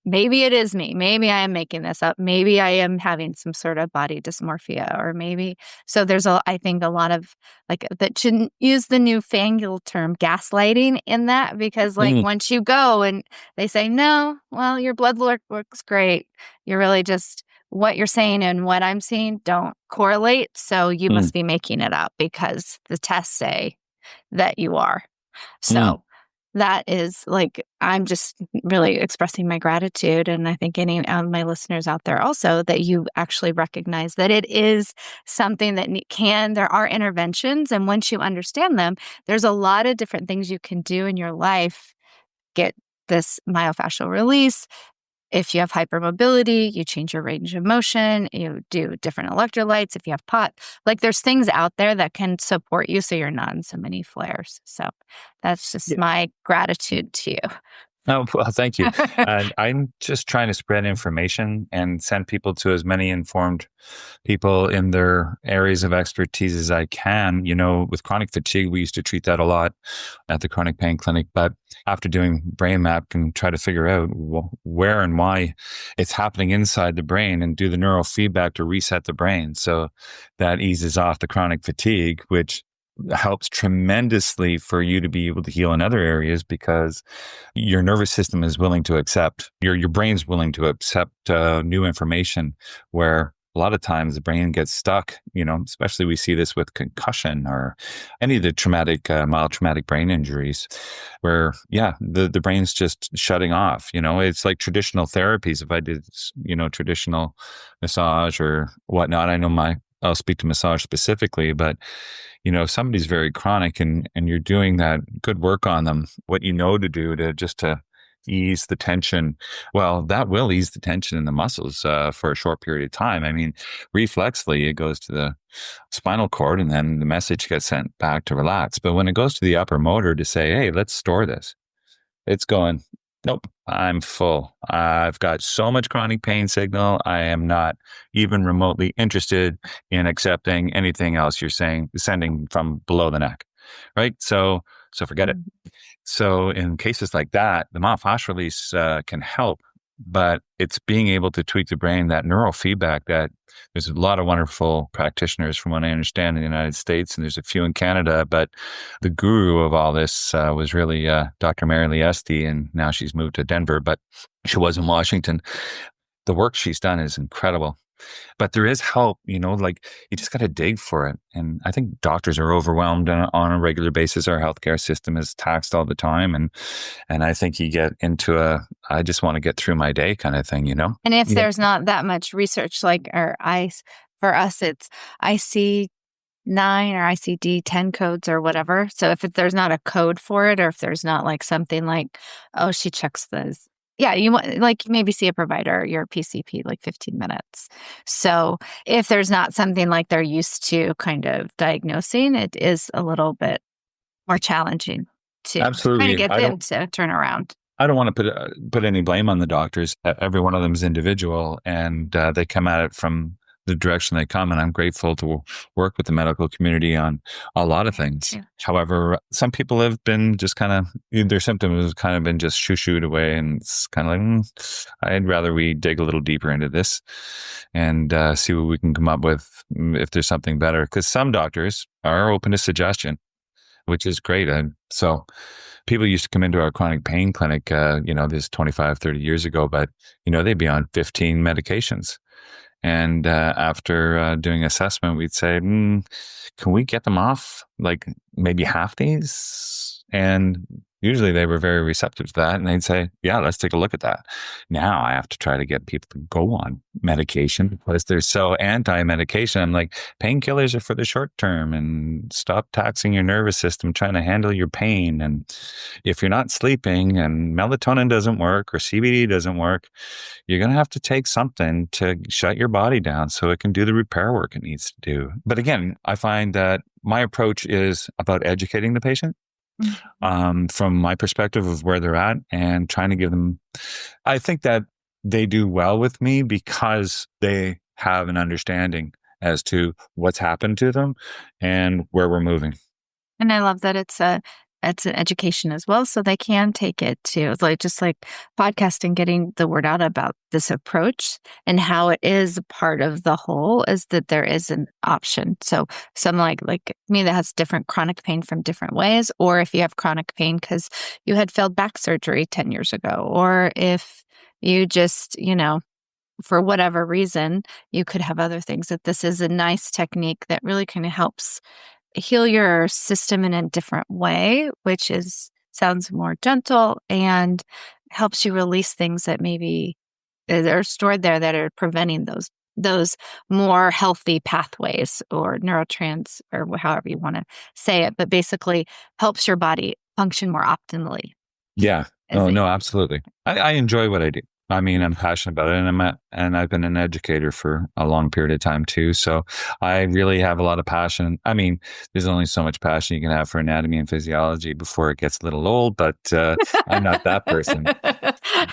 maybe it is me. Maybe I am making this up. Maybe I am having some sort of body dysmorphia, or maybe. So there's I think a lot of that shouldn't use the newfangled term gaslighting in that, because once you go and they say, no, well, your blood work looks great. You're really just, what you're saying and what I'm seeing don't correlate. So you must be making it up because the tests say that you are. So that is I'm just really expressing my gratitude. And I think any of my listeners out there also, that you actually recognize that it is something that there are interventions. And once you understand them, there's a lot of different things you can do in your life. Get this myofascial release. If you have hypermobility, you change your range of motion, you do different electrolytes. If you have POT, there's things out there that can support you so you're not in so many flares. So that's just my gratitude to you. Oh, well, thank you. I'm just trying to spread information and send people to as many informed people in their areas of expertise as I can. With chronic fatigue, we used to treat that a lot at the chronic pain clinic. But after doing brain map, can try to figure out where and why it's happening inside the brain, and do the neural feedback to reset the brain. So that eases off the chronic fatigue, which helps tremendously for you to be able to heal in other areas, because your nervous system is willing to accept, your brain's willing to accept new information, where a lot of times the brain gets stuck, especially we see this with concussion or any of the traumatic, mild traumatic brain injuries, where, the brain's just shutting off. It's like traditional therapies. If I did, traditional massage or whatnot, I'll speak to massage specifically, but if somebody's very chronic and you're doing that good work on them, what to do to ease the tension, well, that will ease the tension in the muscles for a short period of time. I mean, reflexly, it goes to the spinal cord, and then the message gets sent back to relax. But when it goes to the upper motor to say, hey, let's store this, it's going, nope, I'm full. I've got so much chronic pain signal. I am not even remotely interested in accepting anything else you're sending from below the neck, right? So forget it. So in cases like that, the myofascial release can help, but it's being able to tweak the brain, that neural feedback. That there's a lot of wonderful practitioners, from what I understand, in the United States, and there's a few in Canada, but the guru of all this was really Dr. Mary Lee Esty, and now she's moved to Denver, but she was in Washington. The work she's done is incredible. But there is help, like you just got to dig for it. And I think doctors are overwhelmed on a regular basis. Our healthcare system is taxed all the time. And I think you get into I just want to get through my day kind of thing, And if Yeah. there's not that much research, for us, it's IC9 or ICD-10 codes or whatever. So if there's not a code for it, or if there's not like something like, oh, she checks those. Yeah, you want like maybe see a provider, your PCP, like 15 minutes. So if there's not something like they're used to kind of diagnosing, it is a little bit more challenging to kind of Absolutely. get them to turn around. I don't want to put any blame on the doctors. Every one of them is individual, and they come at it from the direction they come. And I'm grateful to work with the medical community on a lot of things. Yeah. However, some people have been just kind of, their symptoms have kind of been just shoo-shooed away. And it's kind of like, I'd rather we dig a little deeper into this and see what we can come up with if there's something better. Because some doctors are open to suggestion, which is great. And so people used to come into our chronic pain clinic, this 25, 30 years ago, but, they'd be on 15 medications. And after doing assessment, we'd say, can we get them off like maybe half these? And usually they were very receptive to that. And they'd say, yeah, let's take a look at that. Now I have to try to get people to go on medication because they're so anti-medication. I'm like, painkillers are for the short term, and stop taxing your nervous system trying to handle your pain. And if you're not sleeping and melatonin doesn't work or CBD doesn't work, you're going to have to take something to shut your body down so it can do the repair work it needs to do. But again, I find that my approach is about educating the patient. From my perspective of where they're at, and trying to give them, I think that they do well with me because they have an understanding as to what's happened to them and where we're moving. And I love that it's an education as well, so they can take it to just like podcasting, getting the word out about this approach and how it is part of the whole, is that there is an option. So someone like me that has different chronic pain from different ways, or if you have chronic pain because you had failed back surgery 10 years ago, or if you just, for whatever reason, you could have other things, that this is a nice technique that really kind of helps heal your system in a different way, which sounds more gentle and helps you release things that maybe are stored there that are preventing those more healthy pathways or neurotrans, or however you want to say it, but basically helps your body function more optimally. Yeah. Oh, no, absolutely. I enjoy what I do. I mean, I'm passionate about it, and I've been an educator for a long period of time too. So I really have a lot of passion. I mean, there's only so much passion you can have for anatomy and physiology before it gets a little old, but I'm not that person.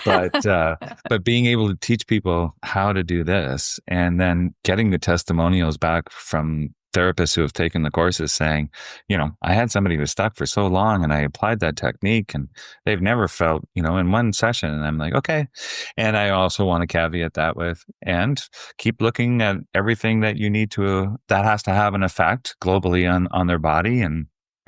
But being able to teach people how to do this, and then getting the testimonials back from therapists who have taken the courses saying, I had somebody who was stuck for so long and I applied that technique and they've never felt, in one session. And I'm like, okay. And I also want to caveat that with, and keep looking at everything that you need to, that has to have an effect globally on their body, and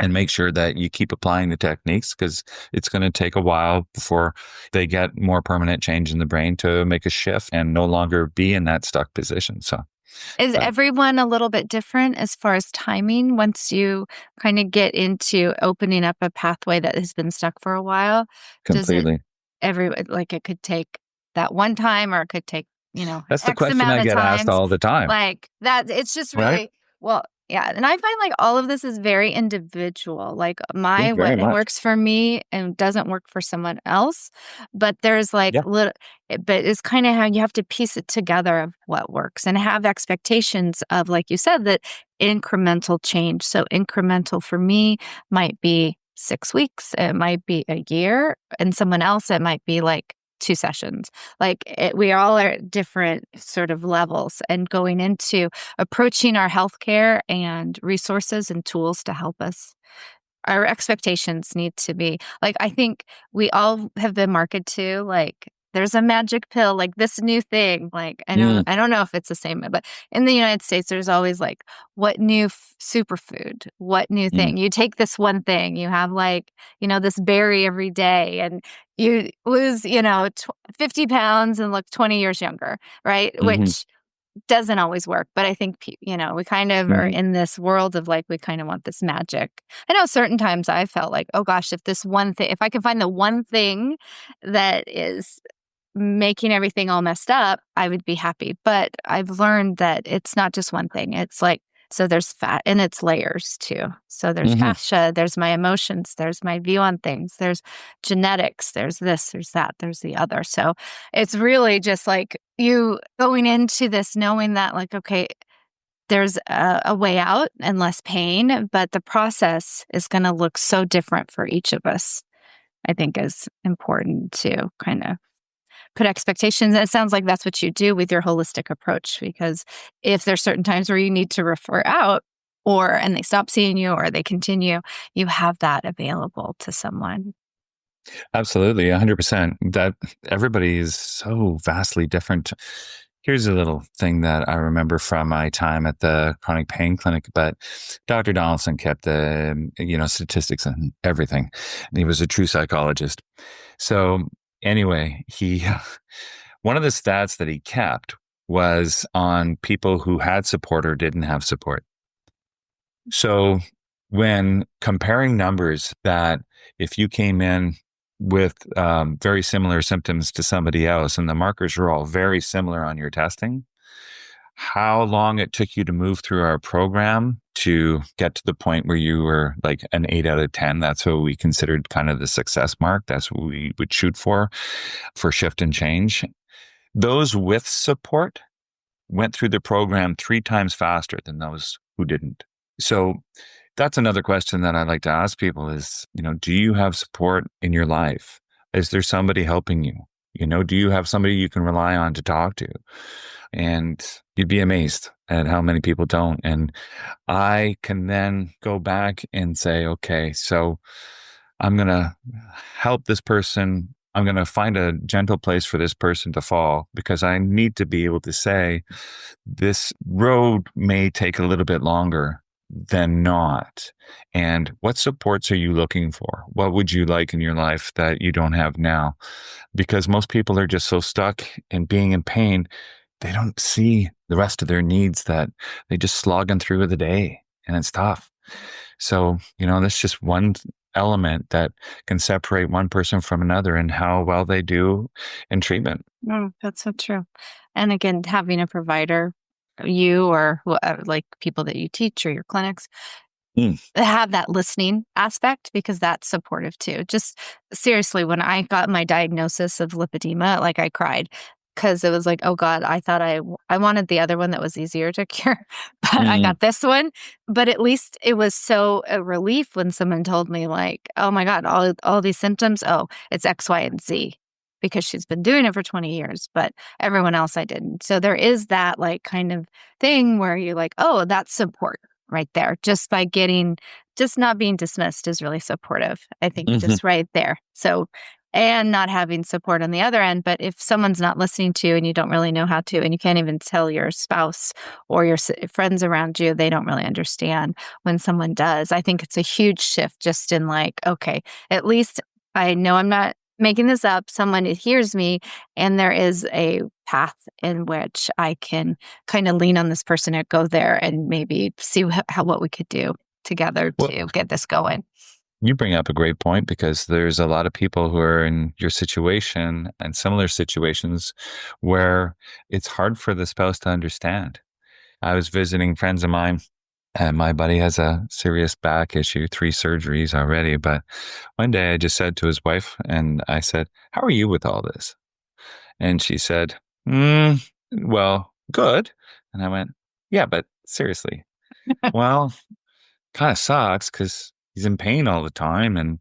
make sure that you keep applying the techniques, because it's going to take a while before they get more permanent change in the brain to make a shift and no longer be in that stuck position. So. Is everyone a little bit different as far as timing once you kind of get into opening up a pathway that has been stuck for a while? Completely. It could take that one time, or it could take, that's the X question amount I of get times. asked all the time. Like that, it's just really, Right? well, yeah. And I find like all of this is very individual. Like very what much. works for me and doesn't work for someone else. But there's but it's kind of how you have to piece it together of what works, and have expectations of, like you said, that incremental change. So incremental for me might be 6 weeks. It might be a year. And someone else, it might be like 2 sessions. We all are at different sort of levels, and going into approaching our healthcare and resources and tools to help us. Our expectations need to be I think we all have been marketed to there's a magic pill, this new thing. I don't know if it's the same, but in the United States, there's always what new superfood, what new thing. You take this one thing, you have this berry every day, and you lose 50 pounds and look 20 years younger, right? Mm-hmm. Which doesn't always work, but I think, we kind of are in this world of like, we kind of want this magic. I know certain times I felt like, oh gosh, if I can find the one thing that is making everything all messed up, I would be happy. But I've learned that it's not just one thing. It's like, so there's fat and it's layers too. So there's fascia, there's my emotions, there's my view on things, there's genetics, there's this, there's that, there's the other. So it's really just like you going into this knowing that like, okay, there's a way out and less pain, but the process is going to look so different for each of us. I think is important to kind of put expectations. And it sounds like that's what you do with your holistic approach, because if there's certain times where you need to refer out and they stop seeing you or they continue, you have that available to someone. Absolutely, 100%. That everybody is so vastly different. Here's a little thing that I remember from my time at the chronic pain clinic, but Dr. Donaldson kept the, statistics and everything. He was a true psychologist. So anyway, one of the stats that he kept was on people who had support or didn't have support. So when comparing numbers, that if you came in with very similar symptoms to somebody else and the markers were all very similar on your testing, how long it took you to move through our program to get to the point where you were like an 8 out of 10. That's what we considered kind of the success mark. That's what we would shoot for shift and change. Those with support went through the program 3 times faster than those who didn't. So that's another question that I like to ask people is, do you have support in your life? Is there somebody helping you? Do you have somebody you can rely on to talk to? And you'd be amazed at how many people don't. And I can then go back and say, okay, so I'm going to help this person. I'm going to find a gentle place for this person to fall, because I need to be able to say this road may take a little bit longer than not. And what supports are you looking for? What would you like in your life that you don't have now? Because most people are just so stuck in being in pain, they don't see the rest of their needs, that they just slogging through the day, and it's tough. So, that's just one element that can separate one person from another and how well they do in treatment. Oh, that's so true. And again, having a provider, you or like people that you teach or your clinics, have that listening aspect, because that's supportive too. Just seriously, when I got my diagnosis of lipedema, like I cried, because it was like, oh God, I thought I wanted the other one that was easier to cure, but I got this one. But at least it was so a relief when someone told me like, oh my God, all these symptoms, oh, it's X, Y, and Z, because she's been doing it for 20 years, but everyone else I didn't. So there is that like kind of thing where you're like, oh, that's support right there. Just by just not being dismissed is really supportive. I think just right there. So, and not having support on the other end. But if someone's not listening to you and you don't really know how to, and you can't even tell your spouse or your friends around you, they don't really understand when someone does. I think it's a huge shift just in like, okay, at least I know I'm not making this up. Someone hears me, and there is a path in which I can kind of lean on this person and go there and maybe see what we could do together to get this going. You bring up a great point, because there's a lot of people who are in your situation and similar situations where it's hard for the spouse to understand. I was visiting friends of mine, and my buddy has a serious back issue, 3 surgeries already. But one day I just said to his wife, and I said, how are you with all this? And she said, well, good. And I went, yeah, but seriously, well, kind of sucks because he's in pain all the time. And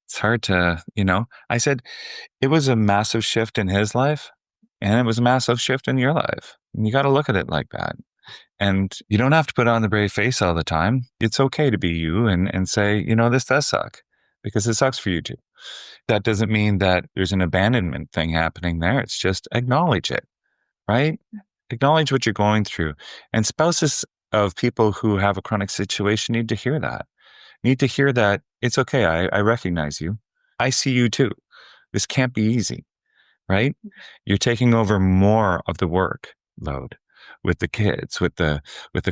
it's hard to, I said, it was a massive shift in his life, and it was a massive shift in your life. And you got to look at it like that. And you don't have to put on the brave face all the time. It's okay to be you and say, this does suck, because it sucks for you too. That doesn't mean that there's an abandonment thing happening there. It's just acknowledge it, right? Acknowledge what you're going through. And spouses of people who have a chronic situation need to hear that. Need to hear that it's okay. I recognize you. I see you too. This can't be easy, right? You're taking over more of the workload, with the kids, with the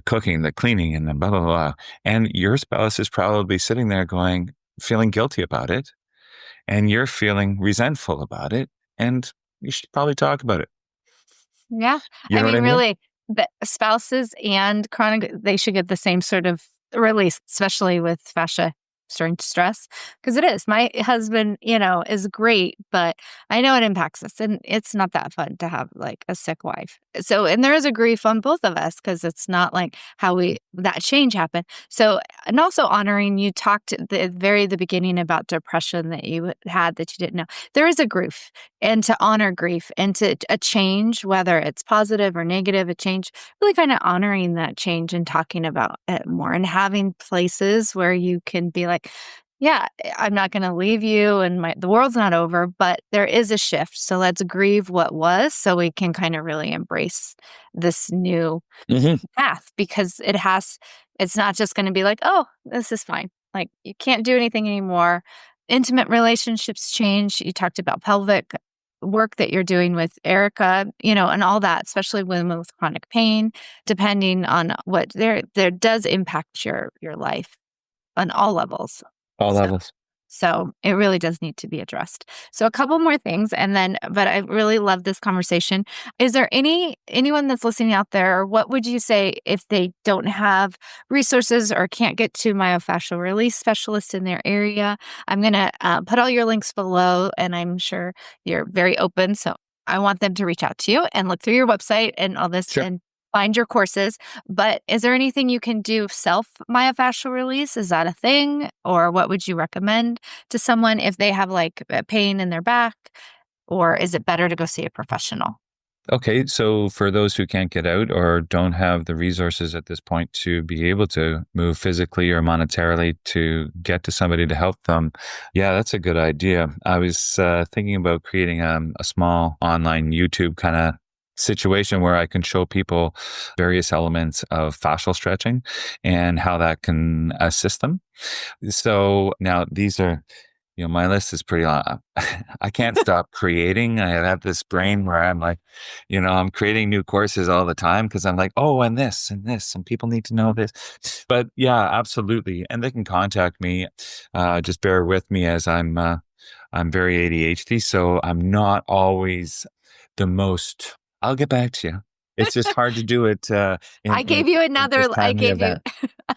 cooking, the cleaning, and the blah blah blah. And your spouse is probably sitting there feeling guilty about it, and you're feeling resentful about it, and you should probably talk about it. Yeah. You I know what mean, I mean? really, the spouses and chronic, they should get the same sort of release, especially with fascia during stress, because it is. My husband, is great, but I know it impacts us, and it's not that fun to have like a sick wife. So, and there is a grief on both of us because it's not like how that change happened. So, and also honoring, you talked at the beginning about depression that you had that you didn't know. There is a grief, and to honor grief and to a change, whether it's positive or negative, a change, really kind of honoring that change and talking about it more and having places where you can be like, yeah, I'm not going to leave you and the world's not over, but there is a shift. So let's grieve what was so we can kind of really embrace this new path, because it's not just going to be like, oh, this is fine. Like, you can't do anything anymore. Intimate relationships change. You talked about pelvic work that you're doing with Erica, and all that, especially women with chronic pain, depending on what there does impact your life on all levels. All So, levels. so it really does need to be addressed. So a couple more things, and then, but I really love this conversation. Is there anyone that's listening out there, or what would you say if they don't have resources or can't get to myofascial release specialists in their area? I'm going to put all your links below, and I'm sure you're very open. So I want them to reach out to you and look through your website and all this. Sure. And find your courses. But is there anything you can do self myofascial release? Is that a thing? Or what would you recommend to someone if they have like a pain in their back? Or is it better to go see a professional? Okay, so for those who can't get out or don't have the resources at this point to be able to move physically or monetarily to get to somebody to help them, yeah, that's a good idea. I was thinking about creating a small online YouTube kind of situation where I can show people various elements of fascial stretching and how that can assist them. So now these are, my list is pretty long. I can't stop creating. I have this brain where I'm like, I'm creating new courses all the time because I'm like, oh, and this and this, and people need to know this. But yeah, absolutely. And they can contact me. Just bear with me as I'm very ADHD, so I'm not always the most. I'll get back to you. It's just hard to do it. I gave you another event.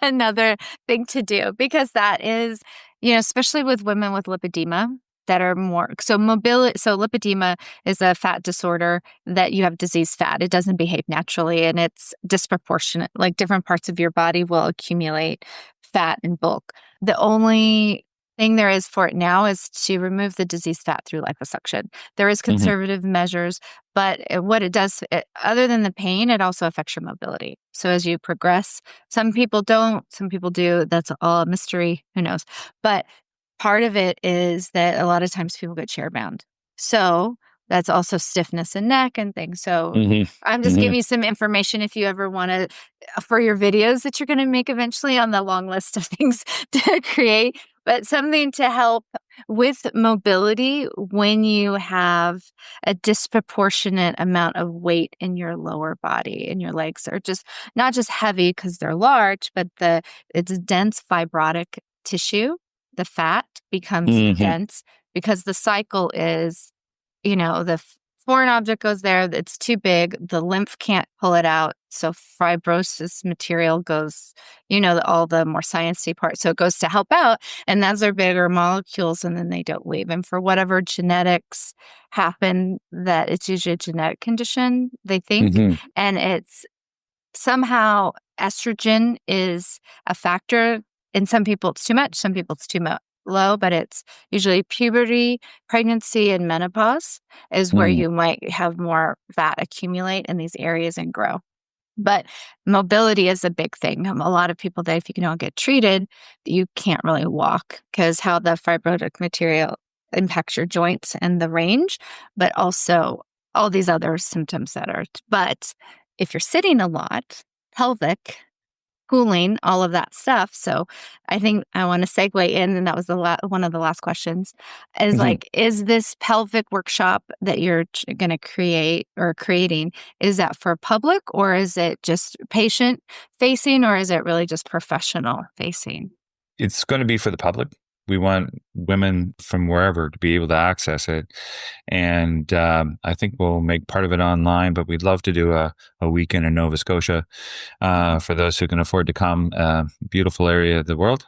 another thing to do, because that is, especially with women with lipedema that are more mobility. So lipedema is a fat disorder that you have diseased fat. It doesn't behave naturally, and it's disproportionate. Like, different parts of your body will accumulate fat and bulk. The only thing there is for it now is to remove the diseased fat through liposuction. There is conservative measures, but what it does, other than the pain, it also affects your mobility. So as you progress, some people don't, some people do. That's all a mystery. Who knows? But part of it is that a lot of times people get chair bound. So that's also stiffness in neck and things. So I'm just giving you some information if you ever want to, for your videos that you're going to make eventually on the long list of things to create, but something to help with mobility when you have a disproportionate amount of weight in your lower body, and your legs are just not just heavy because they're large, but it's dense fibrotic tissue. The fat becomes dense because the cycle is, the foreign object goes there, it's too big, the lymph can't pull it out, so fibrosis material goes, all the more sciencey part, so it goes to help out, and those are bigger molecules, and then they don't leave. And for whatever genetics happen, that it's usually a genetic condition, they think, and it's somehow estrogen is a factor. In some people it's too much, some people it's too low, but it's usually puberty, pregnancy, and menopause is where you might have more fat accumulate in these areas and grow. But mobility is a big thing. A lot of people that if you don't get treated, you can't really walk because how the fibrotic material impacts your joints and the range, but also all these other symptoms that are. But if you're sitting a lot, pelvic cooling, all of that stuff. So I think I want to segue in, and that was one of the last questions, is like, is this pelvic workshop that you're going to create or creating, is that for public, or is it just patient facing, or is it really just professional facing? It's going to be for the public. We want women from wherever to be able to access it. And I think we'll make part of it online, but we'd love to do a weekend in Nova Scotia for those who can afford to come. Beautiful area of the world.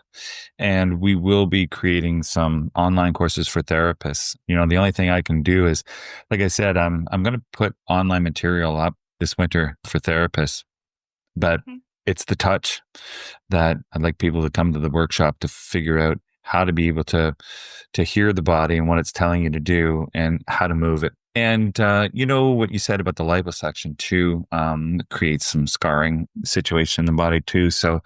And we will be creating some online courses for therapists. The only thing I can do is, like I said, I'm going to put online material up this winter for therapists, but it's the touch that I'd like people to come to the workshop to figure out how to be able to hear the body and what it's telling you to do and how to move it. And what you said about the liposuction too creates some scarring situation in the body too. So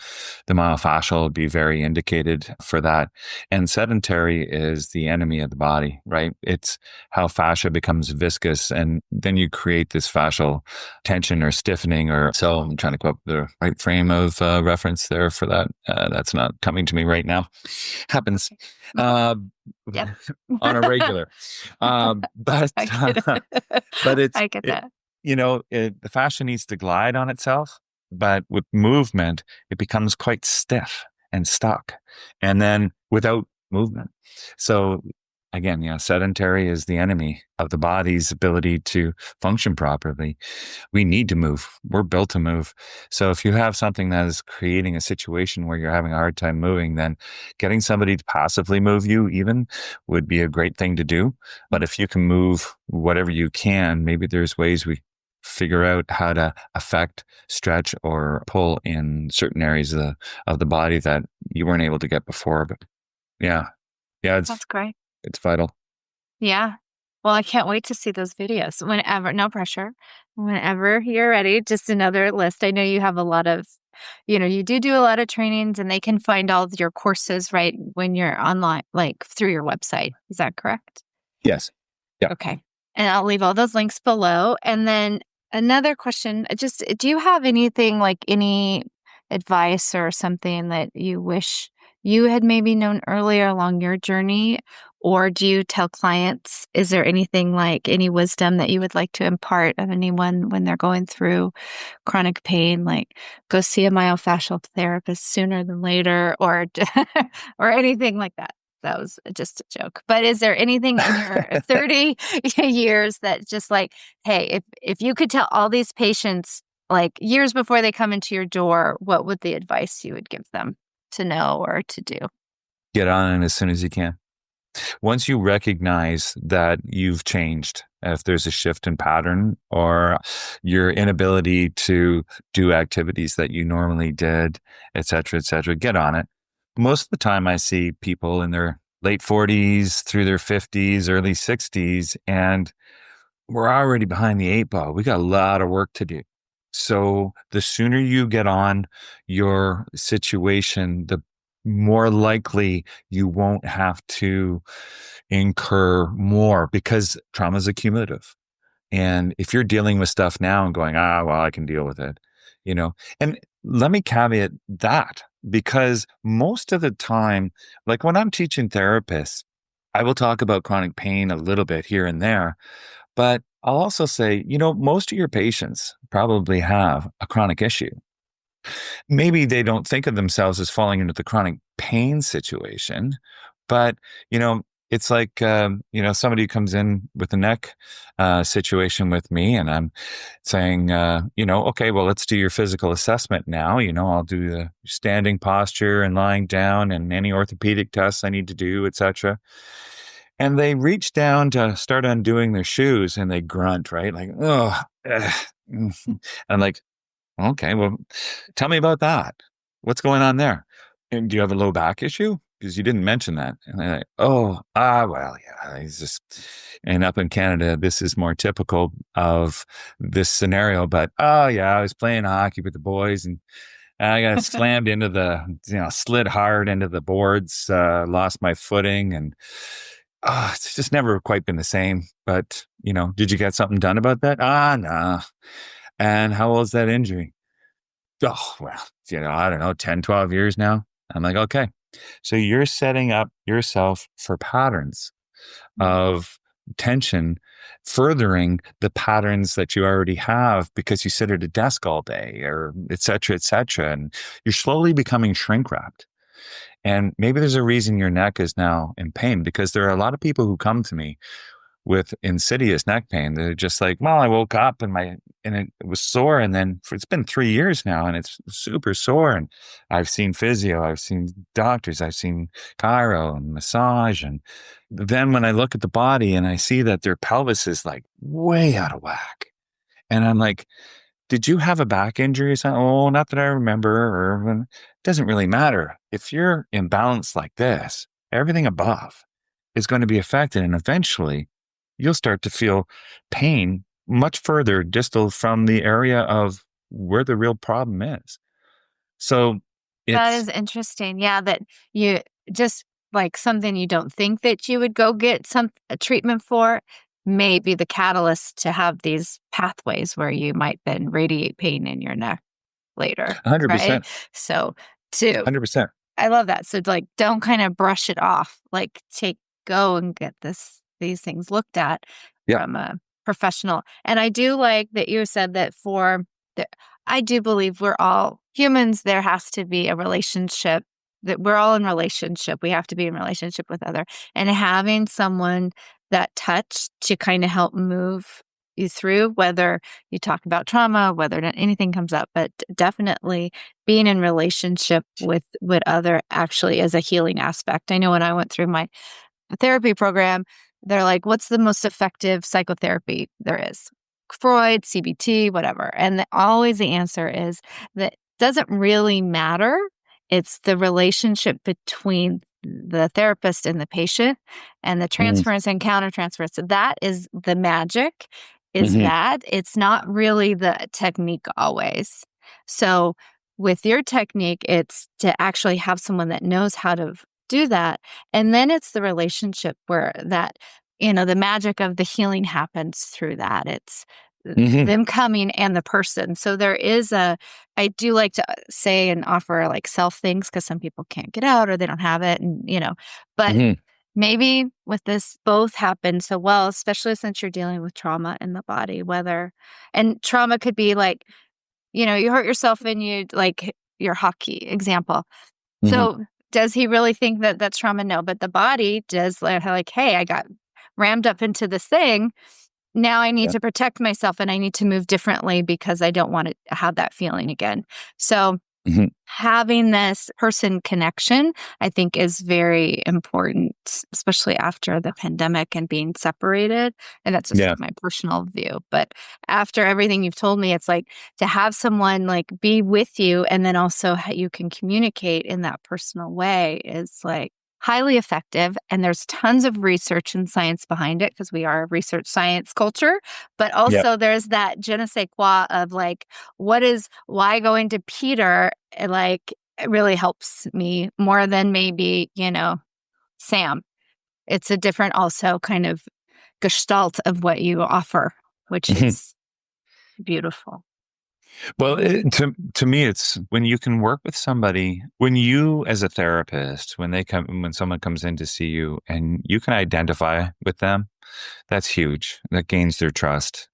the myofascial will be very indicated for that. And sedentary is the enemy of the body, right? It's how fascia becomes viscous, and then you create this fascial tension or stiffening. Or so I'm trying to come up with the right frame of reference there for that. That's not coming to me right now. Happens. Yep. On a regular. But I get it. but I get that. The fascia needs to glide on itself, but with movement, it becomes quite stiff and stuck, and then without movement. So again, sedentary is the enemy of the body's ability to function properly. We need to move. We're built to move. So if you have something that is creating a situation where you're having a hard time moving, then getting somebody to passively move you even would be a great thing to do. But if you can move whatever you can, maybe there's ways we figure out how to affect, stretch, or pull in certain areas of the body that you weren't able to get before. But That's great. It's vital. Yeah. Well, I can't wait to see those videos whenever, no pressure, whenever you're ready. Just another list. I know you have a lot of, you do a lot of trainings, and they can find all of your courses, right, when you're online, like through your website. Is that correct? Yes. Yeah. Okay. And I'll leave all those links below. And then another question, do you have anything, like any advice or something that you wish you had maybe known earlier along your journey? Or do you tell clients, is there anything, like any wisdom that you would like to impart of anyone when they're going through chronic pain, like go see a myofascial therapist sooner than later, or or anything like that? That was just a joke. But is there anything in your 30 years that just like, hey, if you could tell all these patients, like years before they come into your door, what would the advice you would give them to know or to do? Get on it as soon as you can. Once you recognize that you've changed, if there's a shift in pattern or your inability to do activities that you normally did, et cetera, get on it. Most of the time I see people in their late 40s through their 50s, early 60s, and we're already behind the 8 ball. We got a lot of work to do. So the sooner you get on your situation, the more likely you won't have to incur more, because trauma is accumulative. And if you're dealing with stuff now and going, well, I can deal with it, and let me caveat that, because most of the time, like when I'm teaching therapists, I will talk about chronic pain a little bit here and there, but I'll also say, most of your patients probably have a chronic issue. Maybe they don't think of themselves as falling into the chronic pain situation, but, it's like, somebody comes in with a neck situation with me, and I'm saying, okay, well, let's do your physical assessment now. I'll do the standing posture and lying down and any orthopedic tests I need to do, etc. And they reach down to start undoing their shoes, and they grunt, right? Like, oh, I'm like, okay, well, tell me about that. What's going on there? And do you have a low back issue? Because you didn't mention that. And they're like, well, yeah, he's just, and up in Canada, this is more typical of this scenario. But, yeah, I was playing hockey with the boys, and I got slammed into slid hard into the boards, lost my footing, and it's just never quite been the same. But, did you get something done about that? No. And how old is that injury? oh, well, I don't know, 10, 12 years now. I'm like, okay. So you're setting up yourself for patterns of tension, furthering the patterns that you already have because you sit at a desk all day, or et cetera, et cetera. And you're slowly becoming shrink wrapped. And maybe there's a reason your neck is now in pain, because there are a lot of people who come to me with insidious neck pain. They're just like, well, I woke up and it was sore. And then it's been 3 years now and it's super sore. And I've seen physio, I've seen doctors, I've seen chiro and massage. And then when I look at the body and I see that their pelvis is like way out of whack, and I'm like, did you have a back injury or something? Oh, not that I remember. Or it doesn't really matter. If you're imbalanced like this, everything above is going to be affected. And eventually you'll start to feel pain much further distal from the area of where the real problem is. So That it's is interesting. Yeah, that you just like something you don't think that you would go get a treatment for may be the catalyst to have these pathways where you might then radiate pain in your neck later, 100%, right? So, too, 100%. I love that. So, like, don't kind of brush it off. Like, go and get these things looked at Yeah. from a professional. And I do like that you said that I do believe we're all humans. There has to be a relationship, that we're all in relationship. We have to be in relationship with other, and having someone that touch to kind of help move you through, whether you talk about trauma, whether anything comes up, but definitely being in relationship with other actually is a healing aspect. I know when I went through my therapy program, they're like, what's the most effective psychotherapy there is? Freud, CBT, whatever. And always the answer is that doesn't really matter. It's the relationship between the therapist and the patient, and the transference and countertransference. That is the magic, is that it's not really the technique always. So with your technique, it's to actually have someone that knows how to do that. And then it's the relationship where that, the magic of the healing happens through that. It's them coming and the person. So there is I do like to say and offer like self things, because some people can't get out or they don't have it. And, but maybe with this both happen so well, especially since you're dealing with trauma in the body, and trauma could be like, you hurt yourself and you like your hockey example. So does he really think that that's trauma? No, but the body does like, hey, I got rammed up into this thing. Now I need to protect myself and I need to move differently because I don't want to have that feeling again. So having this person connection, I think, is very important, especially after the pandemic and being separated. And that's just my personal view. But after everything you've told me, it's like to have someone like be with you, and then also how you can communicate in that personal way is like highly effective. And there's tons of research and science behind it, because we are a research science culture. But also there's that je ne sais quoi of like, why going to Peter, like, it really helps me more than maybe, Sam. It's a different also kind of gestalt of what you offer, which is beautiful. Well, to me, it's when you can work with somebody, when you as a therapist, when someone comes in to see you and you can identify with them, that's huge. That gains their trust.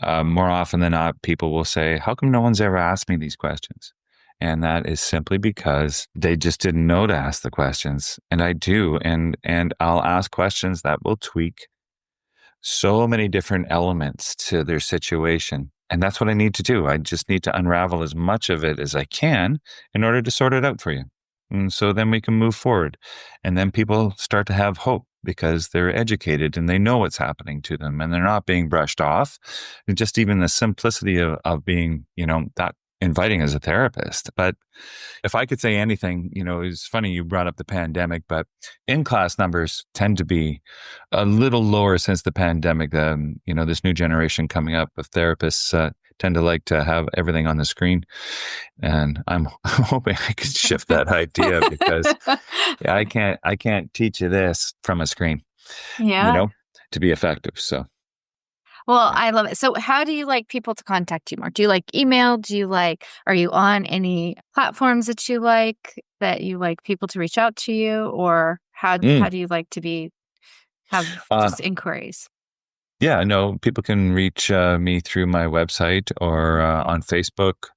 More often than not, people will say, how come no one's ever asked me these questions? And that is simply because they just didn't know to ask the questions. And I do. And I'll ask questions that will tweak so many different elements to their situation. And that's what I need to do. I just need to unravel as much of it as I can in order to sort it out for you. And so then we can move forward. And then people start to have hope because they're educated and they know what's happening to them and they're not being brushed off. And just even the simplicity of being, that inviting as a therapist. But if I could say anything, it's funny you brought up the pandemic, but in-class numbers tend to be a little lower since the pandemic. This new generation coming up of therapists tend to like to have everything on the screen. And I'm hoping I could shift that idea, because I can't teach you this from a screen, to be effective. So. Well, I love it. So how do you like people to contact you more? Do you like email? Are you on any platforms that you like people to reach out to you? Or how Mm. do you like to have Uh, just inquiries? yeah, no, people can reach me through my website or on Facebook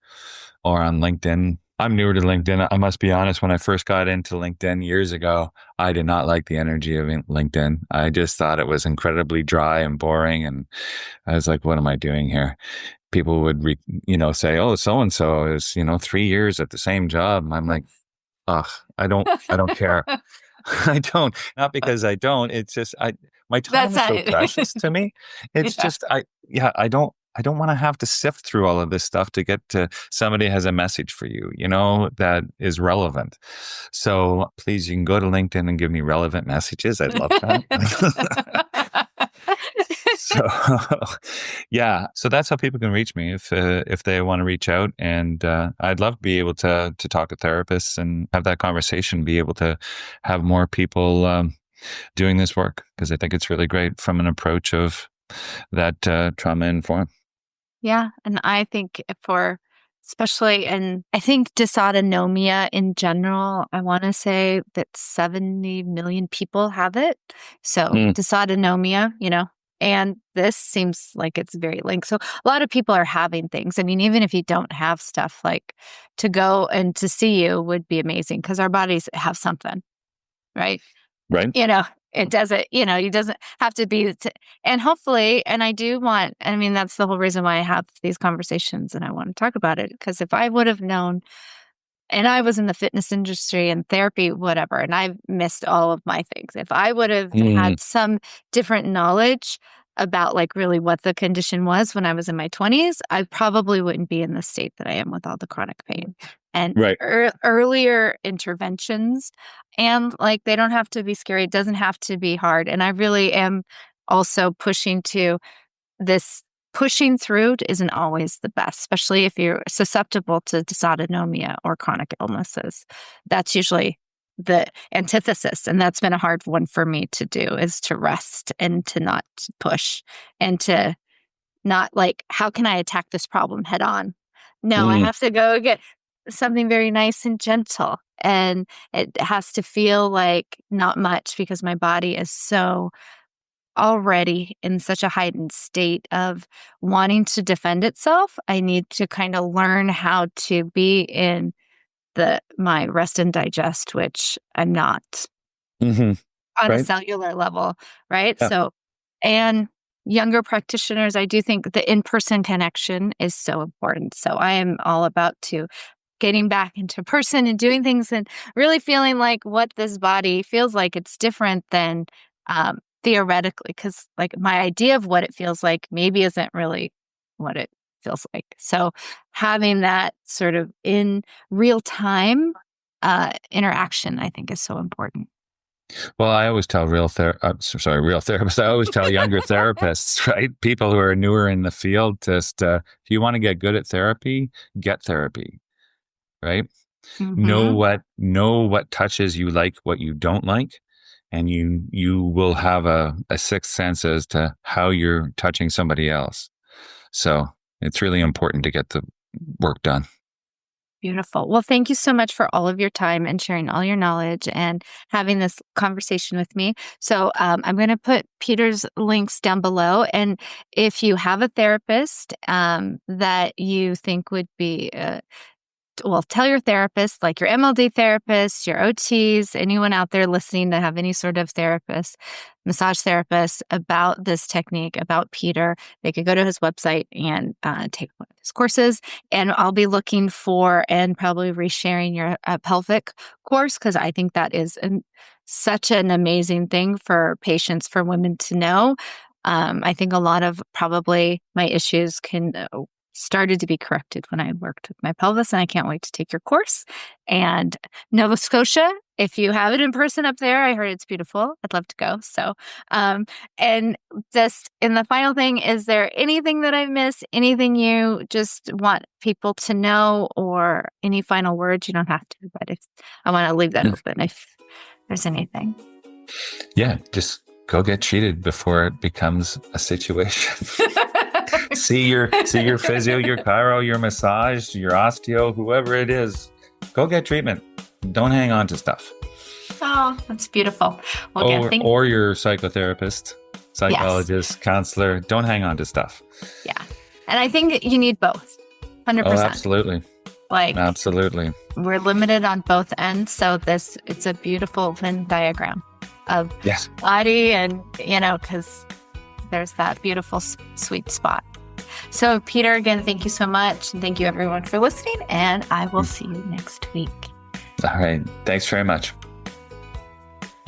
or on LinkedIn. I'm newer to LinkedIn. I must be honest, when I first got into LinkedIn years ago, I did not like the energy of LinkedIn. I just thought it was incredibly dry and boring. And I was like, what am I doing here? People would, say, oh, so-and-so is, 3 years at the same job. And I'm like, ugh, I don't care. I don't, not because I don't. It's just, my time That's is not so it. precious to me. It's Yeah. just, I don't want to have to sift through all of this stuff to get to somebody has a message for you, that is relevant. So please, you can go to LinkedIn and give me relevant messages. I'd love that. So, yeah. So that's how people can reach me if they want to reach out, and I'd love to be able to talk to therapists and have that conversation. Be able to have more people doing this work because I think it's really great from an approach of that trauma informed. Yeah. And I think and I think dysautonomia in general, I want to say that 70 million people have it. So Mm, dysautonomia, and this seems like it's very linked. So a lot of people are having things. I mean, even if you don't have stuff, like to go and to see you would be amazing because our bodies have something, right? right. you know it doesn't have to be and hopefully, and I mean, that's the whole reason why I have these conversations and I want to talk about it, because if I would have known, and I was in the fitness industry and therapy, whatever, and I've missed all of my things. If I would have Mm, had some different knowledge about like really what the condition was when I was in my 20s, I probably wouldn't be in the state that I am with all the chronic pain and right. earlier interventions. And like, they don't have to be scary. It doesn't have to be hard. And I really am also pushing through isn't always the best, especially if you're susceptible to dysautonomia or chronic illnesses. That's usually the antithesis. And that's been a hard one for me to do, is to rest and to not push and to not like, how can I attack this problem head on? No, I Mm, have to go get something very nice and gentle. And it has to feel like not much, because my body is so already in such a heightened state of wanting to defend itself. I need to kind of learn how to be in my rest and digest, which I'm not hmm on a right. cellular level, right? Yeah. So, and younger practitioners, I do think the in-person connection is so important. So I am all about getting back into person and doing things and really feeling like what this body feels like. It's different than theoretically, because like my idea of what it feels like maybe isn't really what it feels like. So having that sort of in real time interaction, I think, is so important. Well, I always tell real therapists. I always tell younger therapists, right? People who are newer in the field, just if you want to get good at therapy, get therapy, right? Know Mm-hmm. what touches you like, what you don't like, and you will have a sixth sense as to how you're touching somebody else. So it's really important to get the work done. Beautiful. Well, thank you so much for all of your time and sharing all your knowledge and having this conversation with me. So I'm going to put Peter's links down below. And if you have a therapist that you think would be tell your therapist, like your MLD therapist, your OTs, anyone out there listening to have any sort of therapist, massage therapist, about this technique, about Peter. They could go to his website and take one of his courses. And I'll be looking for and probably resharing your pelvic course, because I think that is such an amazing thing for patients, for women to know. I think a lot of probably my issues started to be corrected when I worked with my pelvis, and I can't wait to take your course. And Nova Scotia, if you have it in person up there, I heard it's beautiful. I'd love to go. So, and just in the final thing, is there anything that I missed? Anything you just want people to know, or any final words? You don't have to, but if I want to leave that open, if there's anything. Yeah, just go get treated before it becomes a situation. see your physio, your chiro, your massage, your osteo, whoever it is. Go get treatment. Don't hang on to stuff. Oh, that's beautiful. Well, Or your psychotherapist, psychologist, counselor. Don't hang on to stuff. Yeah. And I think you need both. 100%. Oh, absolutely. Absolutely. We're limited on both ends. So it's a beautiful Venn diagram of body and, because there's that beautiful sweet spot. So Peter, again, thank you so much. And thank you everyone for listening. And I will see you next week. All right. Thanks very much.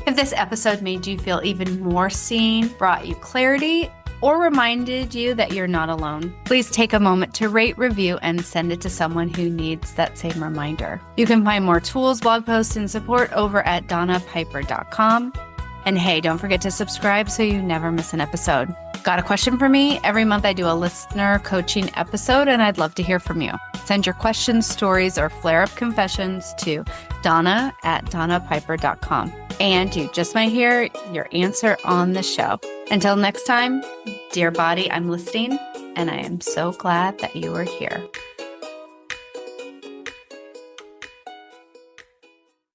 If this episode made you feel even more seen, brought you clarity, or reminded you that you're not alone, please take a moment to rate, review, and send it to someone who needs that same reminder. You can find more tools, blog posts, and support over at donnapiper.com. And hey, don't forget to subscribe so you never miss an episode. Got a question for me? Every month I do a listener coaching episode, and I'd love to hear from you. Send your questions, stories, or flare-up confessions to donna@donnapiper.com. And you just might hear your answer on the show. Until next time, dear body, I'm listening, and I am so glad that you are here.